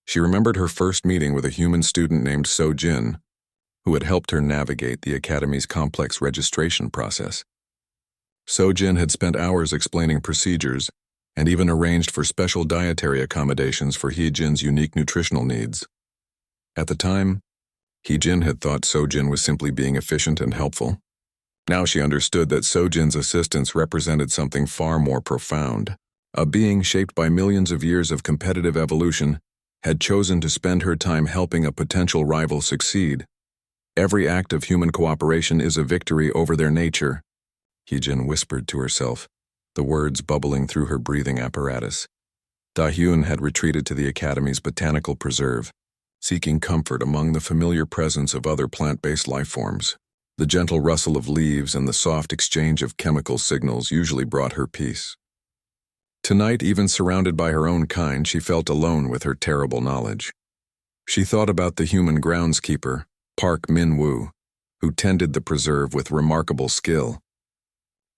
She remembered her first meeting with a human student named So-Jin, who had helped her navigate the Academy's complex registration process. So-Jin had spent hours explaining procedures and even arranged for special dietary accommodations for Hee-Jin's unique nutritional needs. At the time, Hee-Jin had thought So-Jin was simply being efficient and helpful. Now she understood that So-Jin's assistance represented something far more profound. A being shaped by millions of years of competitive evolution had chosen to spend her time helping a potential rival succeed. Every act of human cooperation is a victory over their nature, Hee-Jin whispered to herself, the words bubbling through her breathing apparatus. Da-Hyun had retreated to the Academy's botanical preserve, seeking comfort among the familiar presence of other plant-based life forms. The gentle rustle of leaves and the soft exchange of chemical signals usually brought her peace. Tonight, even surrounded by her own kind, she felt alone with her terrible knowledge. She thought about the human groundskeeper, Park Min-woo, who tended the preserve with remarkable skill.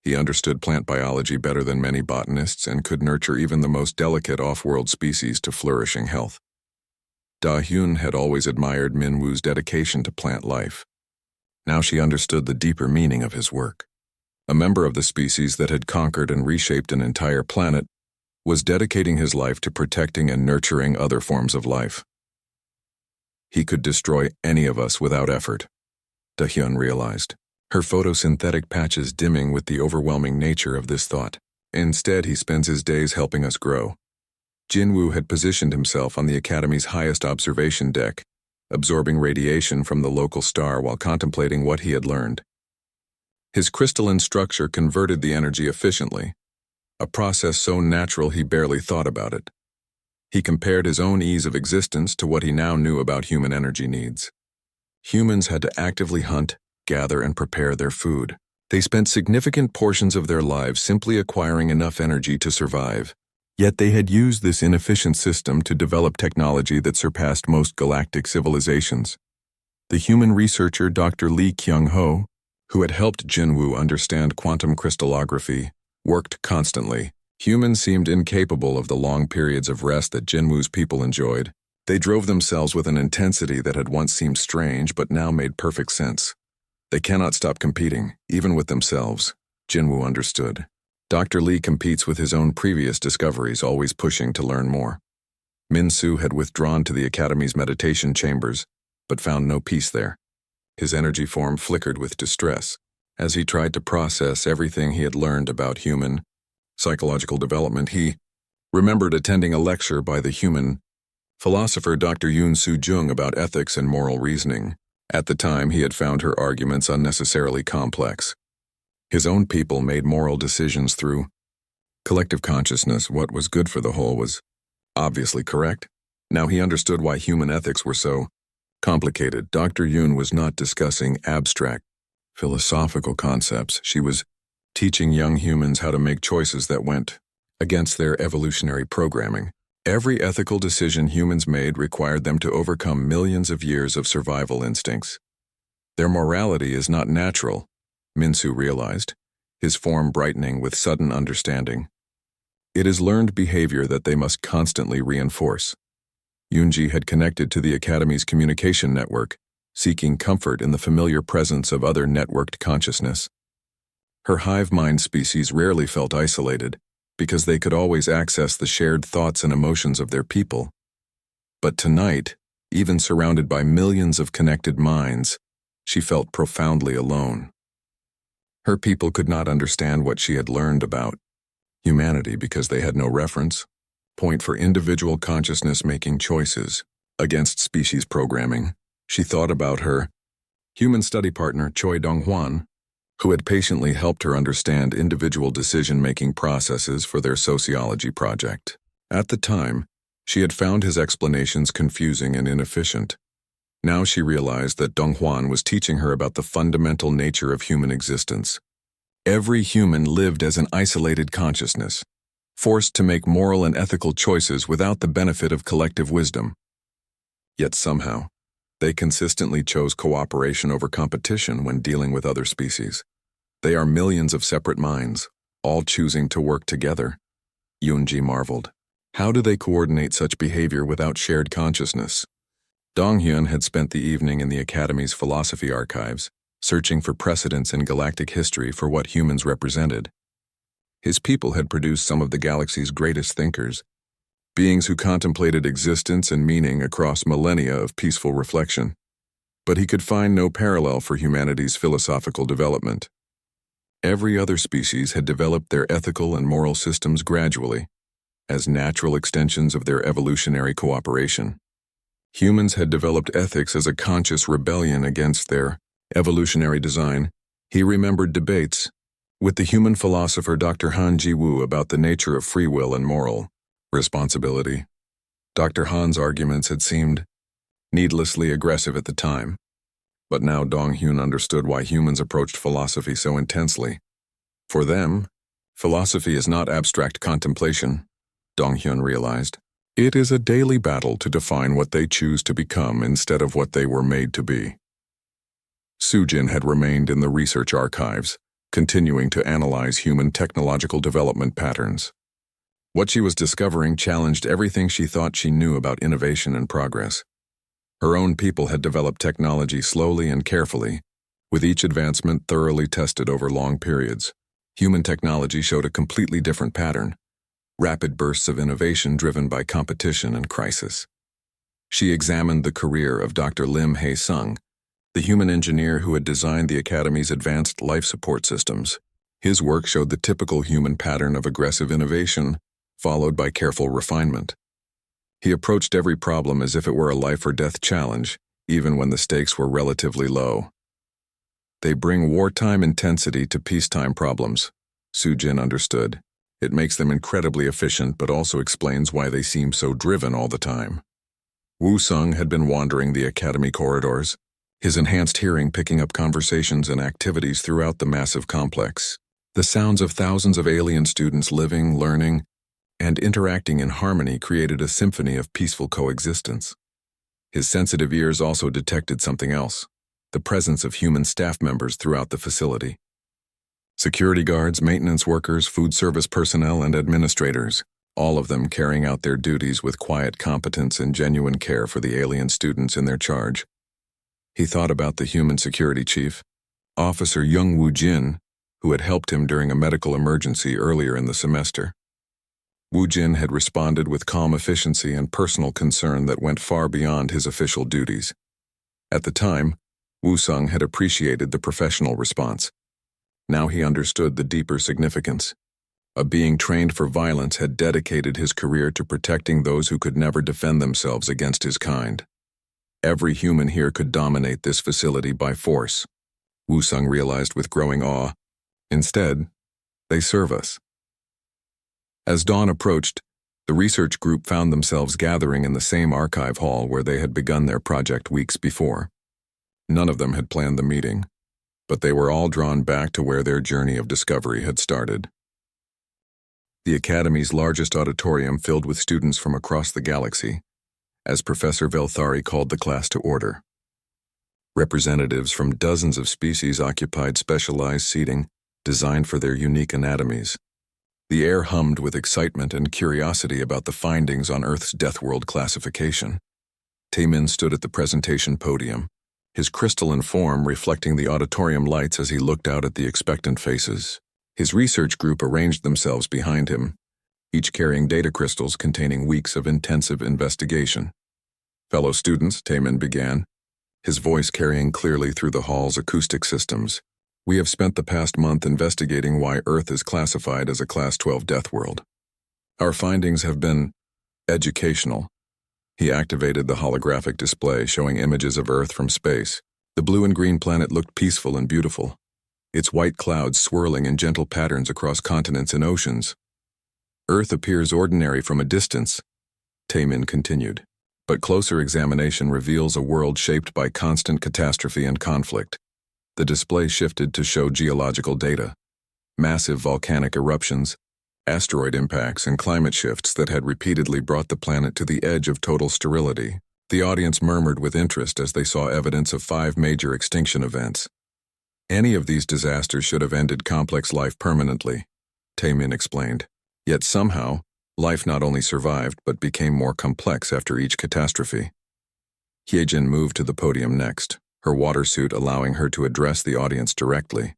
He understood plant biology better than many botanists and could nurture even the most delicate off-world species to flourishing health. Da-Hyun had always admired Min-woo's dedication to plant life. Now she understood the deeper meaning of his work. A member of the species that had conquered and reshaped an entire planet was dedicating his life to protecting and nurturing other forms of life. He could destroy any of us without effort, Da-Hyun realized, her photosynthetic patches dimming with the overwhelming nature of this thought. Instead, he spends his days helping us grow. Jin-woo had positioned himself on the Academy's highest observation deck, absorbing radiation from the local star while contemplating what he had learned. His crystalline structure converted the energy efficiently, a process so natural he barely thought about it. He compared his own ease of existence to what he now knew about human energy needs. Humans had to actively hunt, gather, and prepare their food. They spent significant portions of their lives simply acquiring enough energy to survive. Yet they had used this inefficient system to develop technology that surpassed most galactic civilizations. The human researcher Dr. Lee Kyung-ho, who had helped Jin-woo understand quantum crystallography, worked constantly. Humans seemed incapable of the long periods of rest that Jin-woo's people enjoyed. They drove themselves with an intensity that had once seemed strange but now made perfect sense. They cannot stop competing, even with themselves, Jin-woo understood. Dr. Lee competes with his own previous discoveries, always pushing to learn more. Min-soo had withdrawn to the Academy's meditation chambers, but found no peace there. His energy form flickered with distress as he tried to process everything he had learned about human psychological development. He remembered attending a lecture by the human philosopher Dr. Yoon Soo-jung about ethics and moral reasoning. At the time, he had found her arguments unnecessarily complex. His own people made moral decisions through collective consciousness. What was good for the whole was obviously correct. Now he understood why human ethics were so complicated. Dr. Yoon was not discussing abstract, philosophical concepts. She was teaching young humans how to make choices that went against their evolutionary programming. Every ethical decision humans made required them to overcome millions of years of survival instincts. Their morality is not natural, Min-soo realized, his form brightening with sudden understanding. It is learned behavior that they must constantly reinforce. Yoonji had connected to the Academy's communication network, seeking comfort in the familiar presence of other networked consciousness. Her hive mind species rarely felt isolated, because they could always access the shared thoughts and emotions of their people. But tonight, even surrounded by millions of connected minds, she felt profoundly alone. Her people could not understand what she had learned about humanity because they had no reference point for individual consciousness making choices against species programming. She thought about her human study partner Choi Dong-hwan, who had patiently helped her understand individual decision-making processes for their sociology project. At the time, she had found his explanations confusing and inefficient. Now she realized that Dong-hwan was teaching her about the fundamental nature of human existence. Every human lived as an isolated consciousness, forced to make moral and ethical choices without the benefit of collective wisdom. Yet somehow, they consistently chose cooperation over competition when dealing with other species. They are millions of separate minds, all choosing to work together, Yunji marveled. How do they coordinate such behavior without shared consciousness? Donghyun had spent the evening in the Academy's philosophy archives, searching for precedents in galactic history for what humans represented. His people had produced some of the galaxy's greatest thinkers, beings who contemplated existence and meaning across millennia of peaceful reflection. But he could find no parallel for humanity's philosophical development. Every other species had developed their ethical and moral systems gradually, as natural extensions of their evolutionary cooperation. Humans had developed ethics as a conscious rebellion against their evolutionary design. He remembered debates with the human philosopher Dr. Han Ji-woo about the nature of free will and moral responsibility. Dr. Han's arguments had seemed needlessly aggressive at the time, but now Donghyun understood why humans approached philosophy so intensely. For them, philosophy is not abstract contemplation, Donghyun realized. It is a daily battle to define what they choose to become instead of what they were made to be. Sujin had remained in the research archives, continuing to analyze human technological development patterns. What she was discovering challenged everything she thought she knew about innovation and progress. Her own people had developed technology slowly and carefully, with each advancement thoroughly tested over long periods. Human technology showed a completely different pattern, rapid bursts of innovation driven by competition and crisis. She examined the career of Dr. Lim Hae-sung, the human engineer who had designed the Academy's advanced life support systems. His work showed the typical human pattern of aggressive innovation, followed by careful refinement. He approached every problem as if it were a life-or-death challenge, even when the stakes were relatively low. They bring wartime intensity to peacetime problems, Sujin understood. It makes them incredibly efficient but also explains why they seem so driven all the time. Woo-sung had been wandering the Academy corridors, his enhanced hearing picking up conversations and activities throughout the massive complex. The sounds of thousands of alien students living, learning, and interacting in harmony created a symphony of peaceful coexistence. His sensitive ears also detected something else, the presence of human staff members throughout the facility. Security guards, maintenance workers, food service personnel, and administrators, all of them carrying out their duties with quiet competence and genuine care for the alien students in their charge. He thought about the human security chief, Officer Young Woo-jin, who had helped him during a medical emergency earlier in the semester. Woo-jin had responded with calm efficiency and personal concern that went far beyond his official duties. At the time, Woo-sung had appreciated the professional response. Now he understood the deeper significance. A being trained for violence had dedicated his career to protecting those who could never defend themselves against his kind. Every human here could dominate this facility by force, Woo-sung realized with growing awe. Instead, they serve us. As dawn approached, the research group found themselves gathering in the same archive hall where they had begun their project weeks before. None of them had planned the meeting, but they were all drawn back to where their journey of discovery had started. The Academy's largest auditorium filled with students from across the galaxy, as Professor Velthari called the class to order. Representatives from dozens of species occupied specialized seating designed for their unique anatomies. The air hummed with excitement and curiosity about the findings on Earth's Deathworld classification. Taemin stood at the presentation podium, his crystalline form reflecting the auditorium lights as he looked out at the expectant faces. His research group arranged themselves behind him, each carrying data crystals containing weeks of intensive investigation. Fellow students, Taemin began, his voice carrying clearly through the hall's acoustic systems. We have spent the past month investigating why Earth is classified as a Class 12 Deathworld. Our findings have been educational. He activated the holographic display showing images of Earth from space. The blue and green planet looked peaceful and beautiful, its white clouds swirling in gentle patterns across continents and oceans. Earth appears ordinary from a distance, Taemin continued, but closer examination reveals a world shaped by constant catastrophe and conflict. The display shifted to show geological data, massive volcanic eruptions, asteroid impacts, and climate shifts that had repeatedly brought the planet to the edge of total sterility. The audience murmured with interest as they saw evidence of 5 major extinction events. Any of these disasters should have ended complex life permanently, Taemin explained. Yet somehow, Life not only survived but became more complex after each catastrophe. Hyejin moved to the podium next, her water suit allowing her to address the audience directly.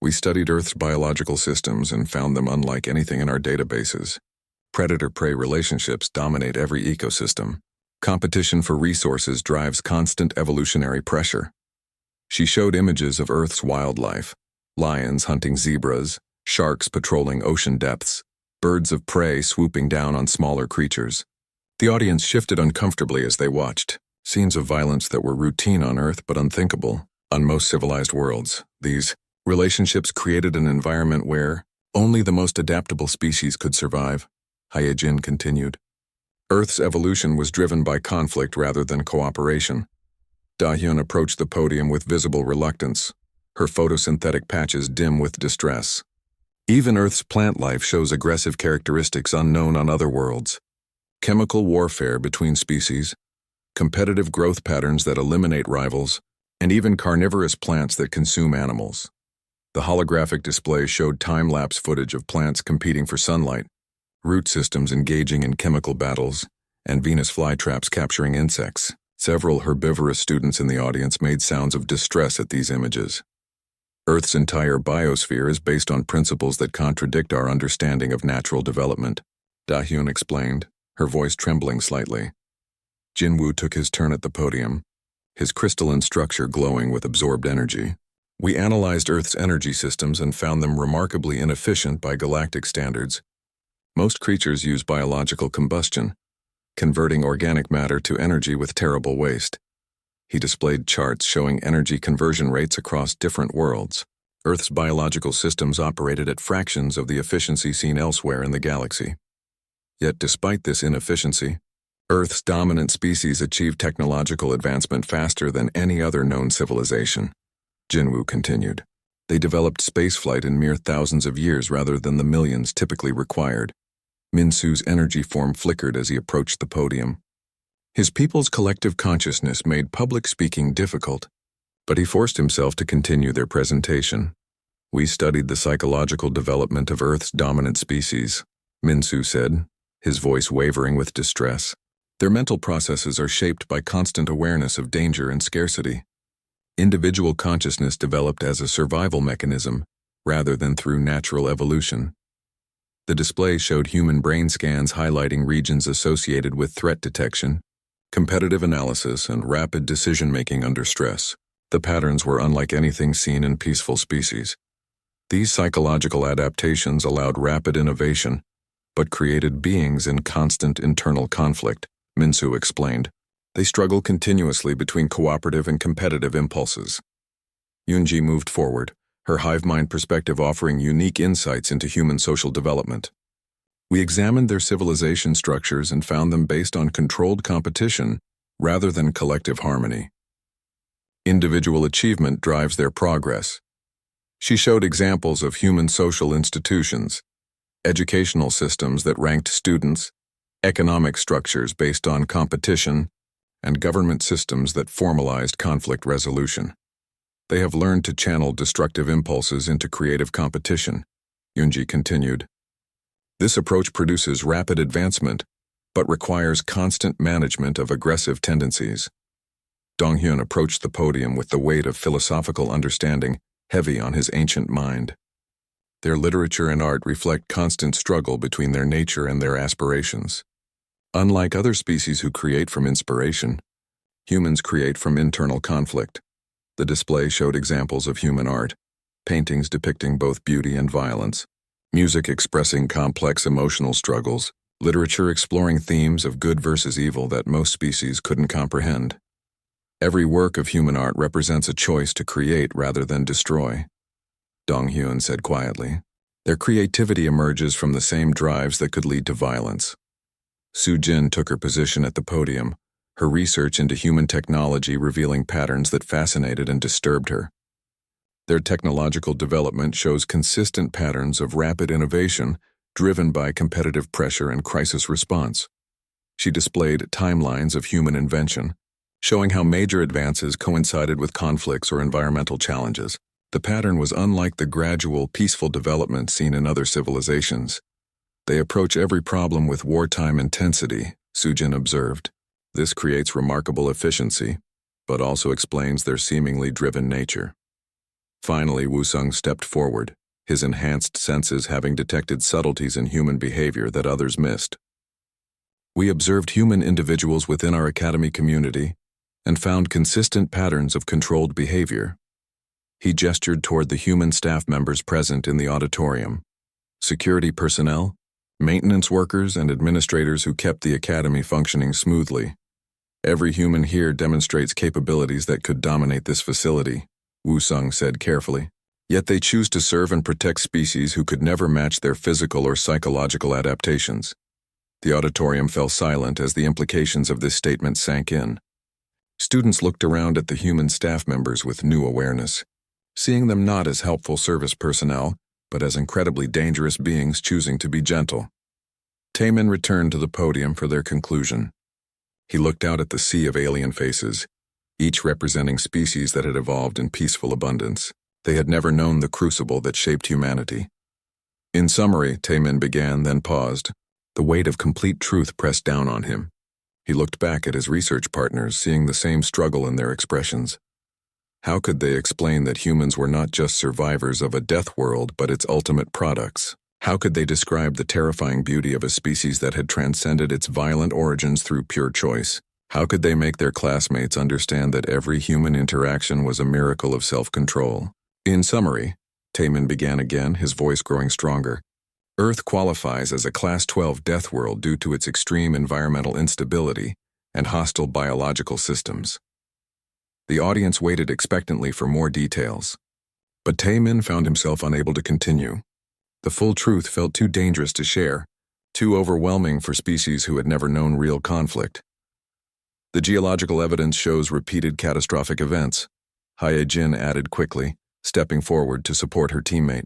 We studied Earth's biological systems and found them unlike anything in our databases. Predator-prey relationships dominate every ecosystem. Competition for resources drives constant evolutionary pressure. She showed images of Earth's wildlife: lions hunting zebras, sharks patrolling ocean depths, birds of prey swooping down on smaller creatures. The audience shifted uncomfortably as they watched. Scenes of violence that were routine on Earth but unthinkable on most civilized worlds. These relationships created an environment where only the most adaptable species could survive, Hyejin continued. Earth's evolution was driven by conflict rather than cooperation. Dahyun approached the podium with visible reluctance, her photosynthetic patches dim with distress. Even Earth's plant life shows aggressive characteristics unknown on other worlds. Chemical warfare between species, competitive growth patterns that eliminate rivals, and even carnivorous plants that consume animals. The holographic display showed time-lapse footage of plants competing for sunlight, root systems engaging in chemical battles, and Venus flytraps capturing insects. Several herbivorous students in the audience made sounds of distress at these images. Earth's entire biosphere is based on principles that contradict our understanding of natural development, Dahyun explained, her voice trembling slightly. Jinwoo took his turn at the podium, his crystalline structure glowing with absorbed energy. We analyzed Earth's energy systems and found them remarkably inefficient by galactic standards. Most creatures use biological combustion, converting organic matter to energy with terrible waste. He displayed charts showing energy conversion rates across different worlds. Earth's biological systems operated at fractions of the efficiency seen elsewhere in the galaxy. Yet despite this inefficiency, Earth's dominant species achieved technological advancement faster than any other known civilization. Jinwoo continued. They developed spaceflight in mere thousands of years rather than the millions typically required. Minsu's energy form flickered as he approached the podium. His people's collective consciousness made public speaking difficult, but he forced himself to continue their presentation. We studied the psychological development of Earth's dominant species, Minsu said, his voice wavering with distress. Their mental processes are shaped by constant awareness of danger and scarcity. Individual consciousness developed as a survival mechanism, rather than through natural evolution. The display showed human brain scans highlighting regions associated with threat detection, competitive analysis, and rapid decision-making under stress. The patterns were unlike anything seen in peaceful species. These psychological adaptations allowed rapid innovation, but created beings in constant internal conflict, Minsu explained. They struggle continuously between cooperative and competitive impulses. Yoonji moved forward, her hive mind perspective offering unique insights into human social development. We examined their civilization structures and found them based on controlled competition rather than collective harmony. Individual achievement drives their progress. She showed examples of human social institutions, educational systems that ranked students, economic structures based on competition, and government systems that formalized conflict resolution. They have learned to channel destructive impulses into creative competition, Yoonji continued. This approach produces rapid advancement, but requires constant management of aggressive tendencies. Donghyun approached the podium with the weight of philosophical understanding heavy on his ancient mind. Their literature and art reflect constant struggle between their nature and their aspirations. Unlike other species who create from inspiration, humans create from internal conflict. The display showed examples of human art, paintings depicting both beauty and violence, music expressing complex emotional struggles, literature exploring themes of good versus evil that most species couldn't comprehend. Every work of human art represents a choice to create rather than destroy, Donghyun said quietly. Their creativity emerges from the same drives that could lead to violence. Soo-jin took her position at the podium, her research into human technology revealing patterns that fascinated and disturbed her. Their technological development shows consistent patterns of rapid innovation driven by competitive pressure and crisis response. She displayed timelines of human invention, showing how major advances coincided with conflicts or environmental challenges. The pattern was unlike the gradual, peaceful development seen in other civilizations. They approach every problem with wartime intensity, Sujin observed. This creates remarkable efficiency, but also explains their seemingly driven nature. Finally, Wusung stepped forward, his enhanced senses having detected subtleties in human behavior that others missed. We observed human individuals within our academy community and found consistent patterns of controlled behavior. He gestured toward the human staff members present in the auditorium. Security personnel, maintenance workers, and administrators who kept the academy functioning smoothly. Every human here demonstrates capabilities that could dominate this facility, Wusung said carefully. Yet they choose to serve and protect species who could never match their physical or psychological adaptations. The auditorium fell silent as the implications of this statement sank in. Students looked around at the human staff members with new awareness, seeing them not as helpful service personnel, but as incredibly dangerous beings choosing to be gentle. Taemin returned to the podium for their conclusion. He looked out at the sea of alien faces, each representing species that had evolved in peaceful abundance. They had never known the crucible that shaped humanity. In summary, Taemin began, then paused. The weight of complete truth pressed down on him. He looked back at his research partners, seeing the same struggle in their expressions. How could they explain that humans were not just survivors of a death world, but its ultimate products? How could they describe the terrifying beauty of a species that had transcended its violent origins through pure choice? How could they make their classmates understand that every human interaction was a miracle of self-control? In summary, Taemin began again, his voice growing stronger. Earth qualifies as a Class 12 death world due to its extreme environmental instability and hostile biological systems. The audience waited expectantly for more details. But Taemin found himself unable to continue. The full truth felt too dangerous to share, too overwhelming for species who had never known real conflict. The geological evidence shows repeated catastrophic events, Hae-jin added quickly, stepping forward to support her teammate.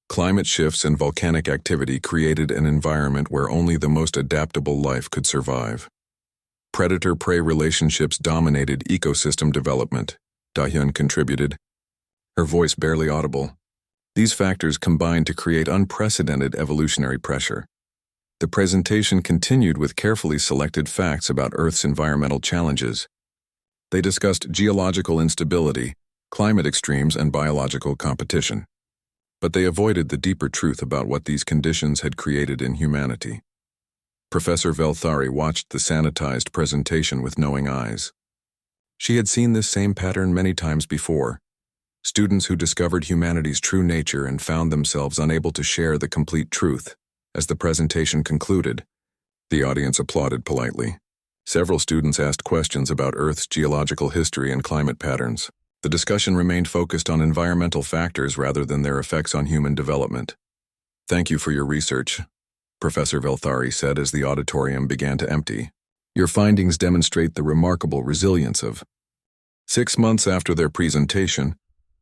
Climate shifts and volcanic activity created an environment where only the most adaptable life could survive. Predator-prey relationships dominated ecosystem development, Da-hyun contributed, her voice barely audible. These factors combined to create unprecedented evolutionary pressure. The presentation continued with carefully selected facts about Earth's environmental challenges. They discussed geological instability, climate extremes, and biological competition. But they avoided the deeper truth about what these conditions had created in humanity. Professor Velthari watched the sanitized presentation with knowing eyes. She had seen this same pattern many times before. Students who discovered humanity's true nature and found themselves unable to share the complete truth. As the presentation concluded, the audience applauded politely. Several students asked questions about Earth's geological history and climate patterns. The discussion remained focused on environmental factors rather than their effects on human development. "Thank you for your research," Professor Velthari said as the auditorium began to empty. "Your findings demonstrate the remarkable resilience of..." 6 months after their presentation,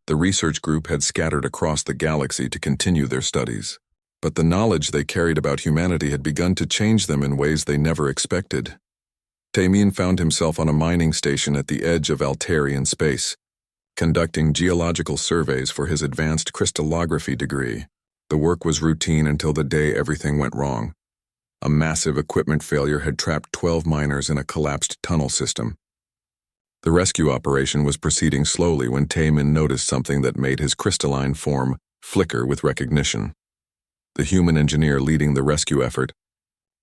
the research group had scattered across the galaxy to continue their studies. But the knowledge they carried about humanity had begun to change them in ways they never expected. Taemin found himself on a mining station at the edge of Altarian space, conducting geological surveys for his advanced crystallography degree. The work was routine until the day everything went wrong. A massive equipment failure had trapped 12 miners in a collapsed tunnel system. The rescue operation was proceeding slowly when Taemin noticed something that made his crystalline form flicker with recognition. The human engineer leading the rescue effort,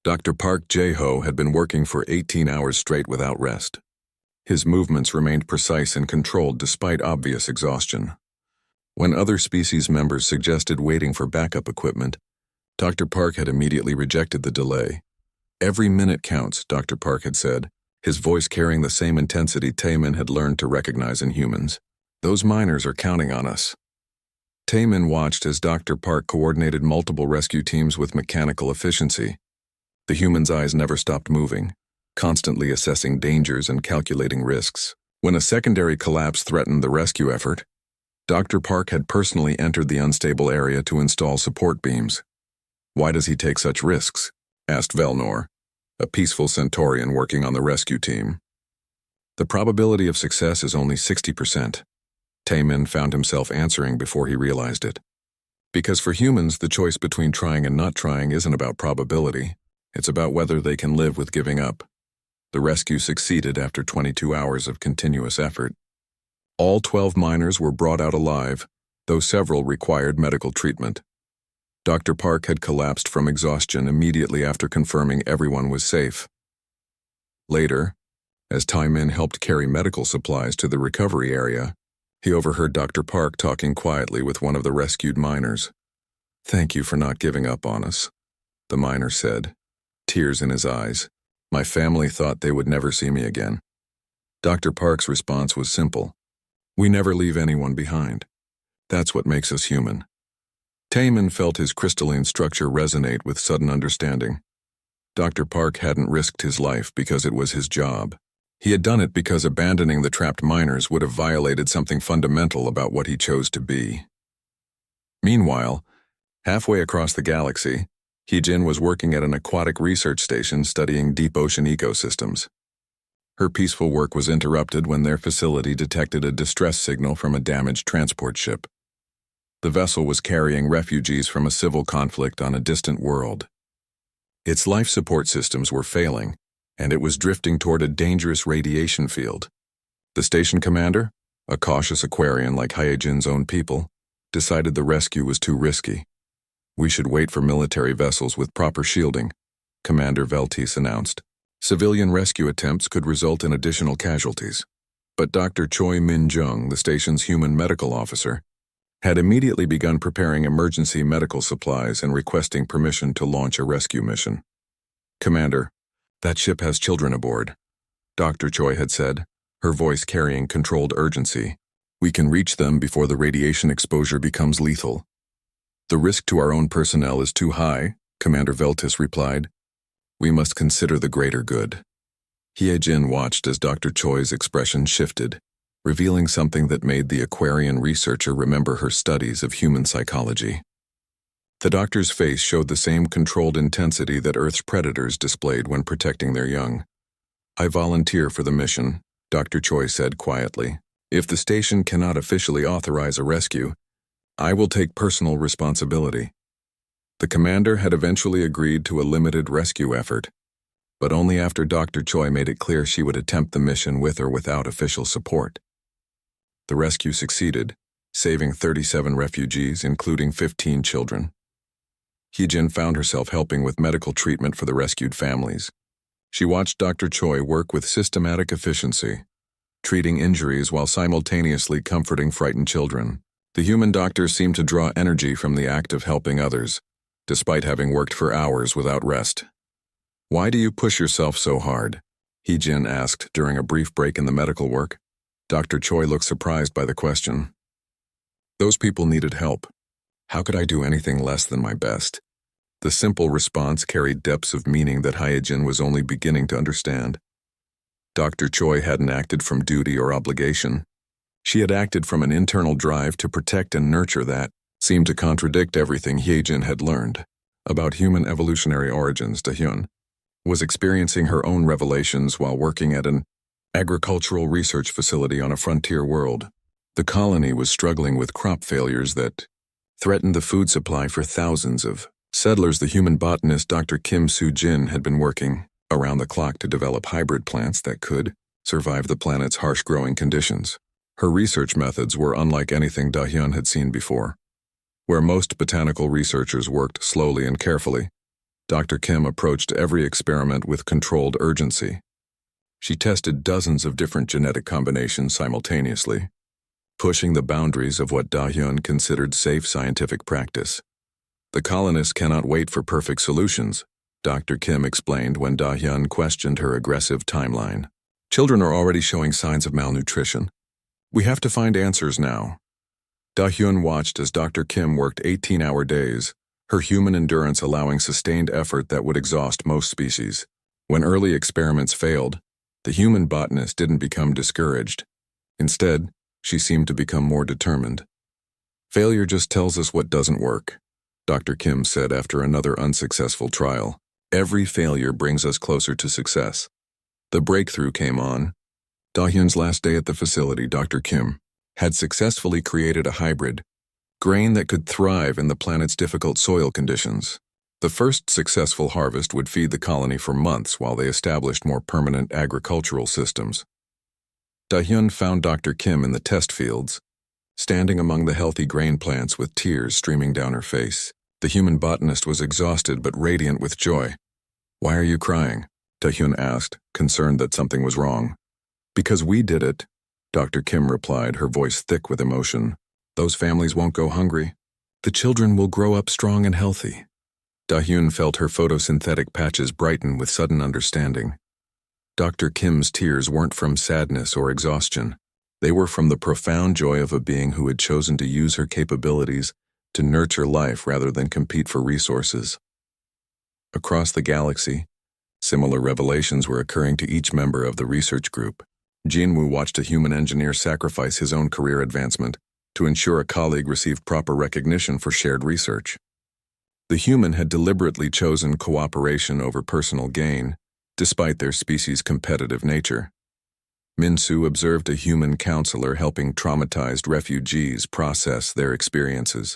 Dr. Park Jae-ho, had been working for 18 hours straight without rest. His movements remained precise and controlled despite obvious exhaustion. When other species members suggested waiting for backup equipment, Dr. Park had immediately rejected the delay. "Every minute counts," Dr. Park had said, his voice carrying the same intensity Taemin had learned to recognize in humans. "Those miners are counting on us." Taemin watched as Dr. Park coordinated multiple rescue teams with mechanical efficiency. The human's eyes never stopped moving, constantly assessing dangers and calculating risks. When a secondary collapse threatened the rescue effort, Dr. Park had personally entered the unstable area to install support beams. "Why does he take such risks?" asked Velnor, a peaceful Centaurian working on the rescue team. "The probability of success is only 60%. Taemin found himself answering before he realized it. Because for humans, the choice between trying and not trying isn't about probability. It's about whether they can live with giving up. The rescue succeeded after 22 hours of continuous effort. All 12 miners were brought out alive, though several required medical treatment. Dr. Park had collapsed from exhaustion immediately after confirming everyone was safe. Later, as Tai Min helped carry medical supplies to the recovery area, he overheard Dr. Park talking quietly with one of the rescued miners. "Thank you for not giving up on us," the miner said, tears in his eyes. "My family thought they would never see me again." Dr. Park's response was simple. "We never leave anyone behind. That's what makes us human." Tai Min felt his crystalline structure resonate with sudden understanding. Dr. Park hadn't risked his life because it was his job. He had done it because abandoning the trapped miners would have violated something fundamental about what he chose to be. Meanwhile, halfway across the galaxy, Hee-Jin was working at an aquatic research station studying deep ocean ecosystems. Her peaceful work was interrupted when their facility detected a distress signal from a damaged transport ship. The vessel was carrying refugees from a civil conflict on a distant world. Its life support systems were failing, and it was drifting toward a dangerous radiation field. The station commander, a cautious Aquarian like Hee-Jin's own people, decided the rescue was too risky. "We should wait for military vessels with proper shielding," Commander Veltis announced. Civilian rescue attempts could result in additional casualties. But Dr. Choi Min-jung, the station's human medical officer, had immediately begun preparing emergency medical supplies and requesting permission to launch a rescue mission. "Commander, that ship has children aboard," Dr. Choi had said, her voice carrying controlled urgency. "We can reach them before the radiation exposure becomes lethal." "The risk to our own personnel is too high," Commander Veltis replied. "We must consider the greater good." Hee-Jin watched as Dr. Choi's expression shifted, revealing something that made the Aquarian researcher remember her studies of human psychology. The doctor's face showed the same controlled intensity that Earth's predators displayed when protecting their young. "I volunteer for the mission," Dr. Choi said quietly. "If the station cannot officially authorize a rescue, I will take personal responsibility." The commander had eventually agreed to a limited rescue effort, but only after Dr. Choi made it clear she would attempt the mission with or without official support. The rescue succeeded, saving 37 refugees, including 15 children. Hee-Jin found herself helping with medical treatment for the rescued families. She watched Dr. Choi work with systematic efficiency, treating injuries while simultaneously comforting frightened children. The human doctor seemed to draw energy from the act of helping others, despite having worked for hours without rest. "Why do you push yourself so hard?" Hee-Jin asked during a brief break in the medical work. Dr. Choi looked surprised by the question. "Those people needed help. How could I do anything less than my best?" The simple response carried depths of meaning that Hee-Jin was only beginning to understand. Dr. Choi hadn't acted from duty or obligation. She had acted from an internal drive to protect and nurture that seemed to contradict everything Hee-Jin had learned about human evolutionary origins. Dahyun was experiencing her own revelations while working at an agricultural research facility on a frontier world. The colony was struggling with crop failures that threatened the food supply for thousands of settlers. The human botanist Dr. Kim Soo-jin had been working around the clock to develop hybrid plants that could survive the planet's harsh growing conditions. Her research methods were unlike anything Dahyun had seen before. Where most botanical researchers worked slowly and carefully, Dr. Kim approached every experiment with controlled urgency. She tested dozens of different genetic combinations simultaneously, pushing the boundaries of what Dahyun considered safe scientific practice. "The colonists cannot wait for perfect solutions," Dr. Kim explained when Dahyun questioned her aggressive timeline. "Children are already showing signs of malnutrition. We have to find answers now." Dahyun watched as Dr. Kim worked 18-hour days, her human endurance allowing sustained effort that would exhaust most species. When early experiments failed, the human botanist didn't become discouraged. Instead, she seemed to become more determined. "Failure just tells us what doesn't work," Dr. Kim said after another unsuccessful trial. "Every failure brings us closer to success." The breakthrough came on Dahyun's last day at the facility. Dr. Kim had successfully created a hybrid, grain that could thrive in the planet's difficult soil conditions. The first successful harvest would feed the colony for months while they established more permanent agricultural systems. Da-hyun found Dr. Kim in the test fields, standing among the healthy grain plants with tears streaming down her face. The human botanist was exhausted but radiant with joy. "Why are you crying?" Da-hyun asked, concerned that something was wrong. "Because we did it," Dr. Kim replied, her voice thick with emotion. "Those families won't go hungry. The children will grow up strong and healthy." Da-hyun felt her photosynthetic patches brighten with sudden understanding. Dr. Kim's tears weren't from sadness or exhaustion. They were from the profound joy of a being who had chosen to use her capabilities to nurture life rather than compete for resources. Across the galaxy, similar revelations were occurring to each member of the research group. Jinwoo watched a human engineer sacrifice his own career advancement to ensure a colleague received proper recognition for shared research. The human had deliberately chosen cooperation over personal gain, despite their species' competitive nature. Min-soo observed a human counselor helping traumatized refugees process their experiences.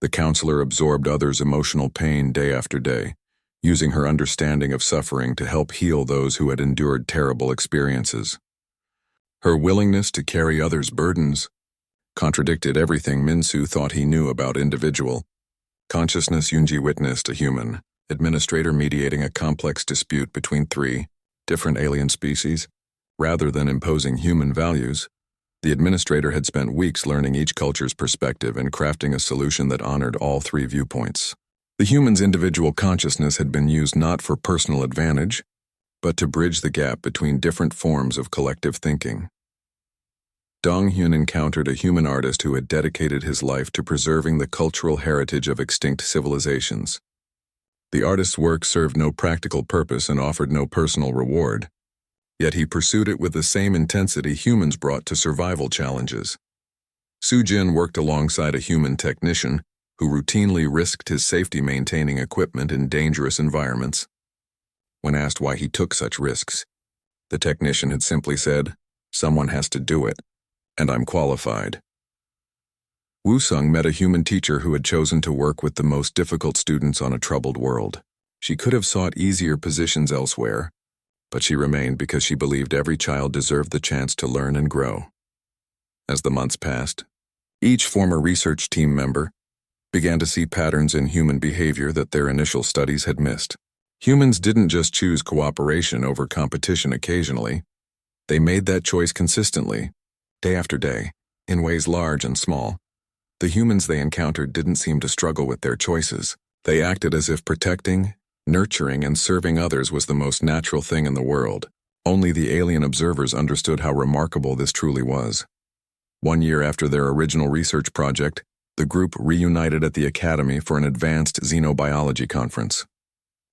The counselor absorbed others' emotional pain day after day, using her understanding of suffering to help heal those who had endured terrible experiences. Her willingness to carry others' burdens contradicted everything Min-soo thought he knew about individual consciousness. Yoonji witnessed a human administrator mediating a complex dispute between three different alien species. Rather than imposing human values, the administrator had spent weeks learning each culture's perspective and crafting a solution that honored all three viewpoints. The human's individual consciousness had been used not for personal advantage, but to bridge the gap between different forms of collective thinking. Dong-hyun encountered a human artist who had dedicated his life to preserving the cultural heritage of extinct civilizations. The artist's work served no practical purpose and offered no personal reward, yet he pursued it with the same intensity humans brought to survival challenges. Soo-jin worked alongside a human technician who routinely risked his safety maintaining equipment in dangerous environments. When asked why he took such risks, the technician had simply said, "Someone has to do it, and I'm qualified." Woo-sung met a human teacher who had chosen to work with the most difficult students on a troubled world. She could have sought easier positions elsewhere, but she remained because she believed every child deserved the chance to learn and grow. As the months passed, each former research team member began to see patterns in human behavior that their initial studies had missed. Humans didn't just choose cooperation over competition occasionally. They made that choice consistently, day after day, in ways large and small. The humans they encountered didn't seem to struggle with their choices. They acted as if protecting, nurturing, and serving others was the most natural thing in the world. Only the alien observers understood how remarkable this truly was. 1 year after their original research project, the group reunited at the Academy for an advanced xenobiology conference.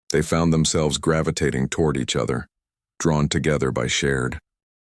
They found themselves gravitating toward each other, drawn together by shared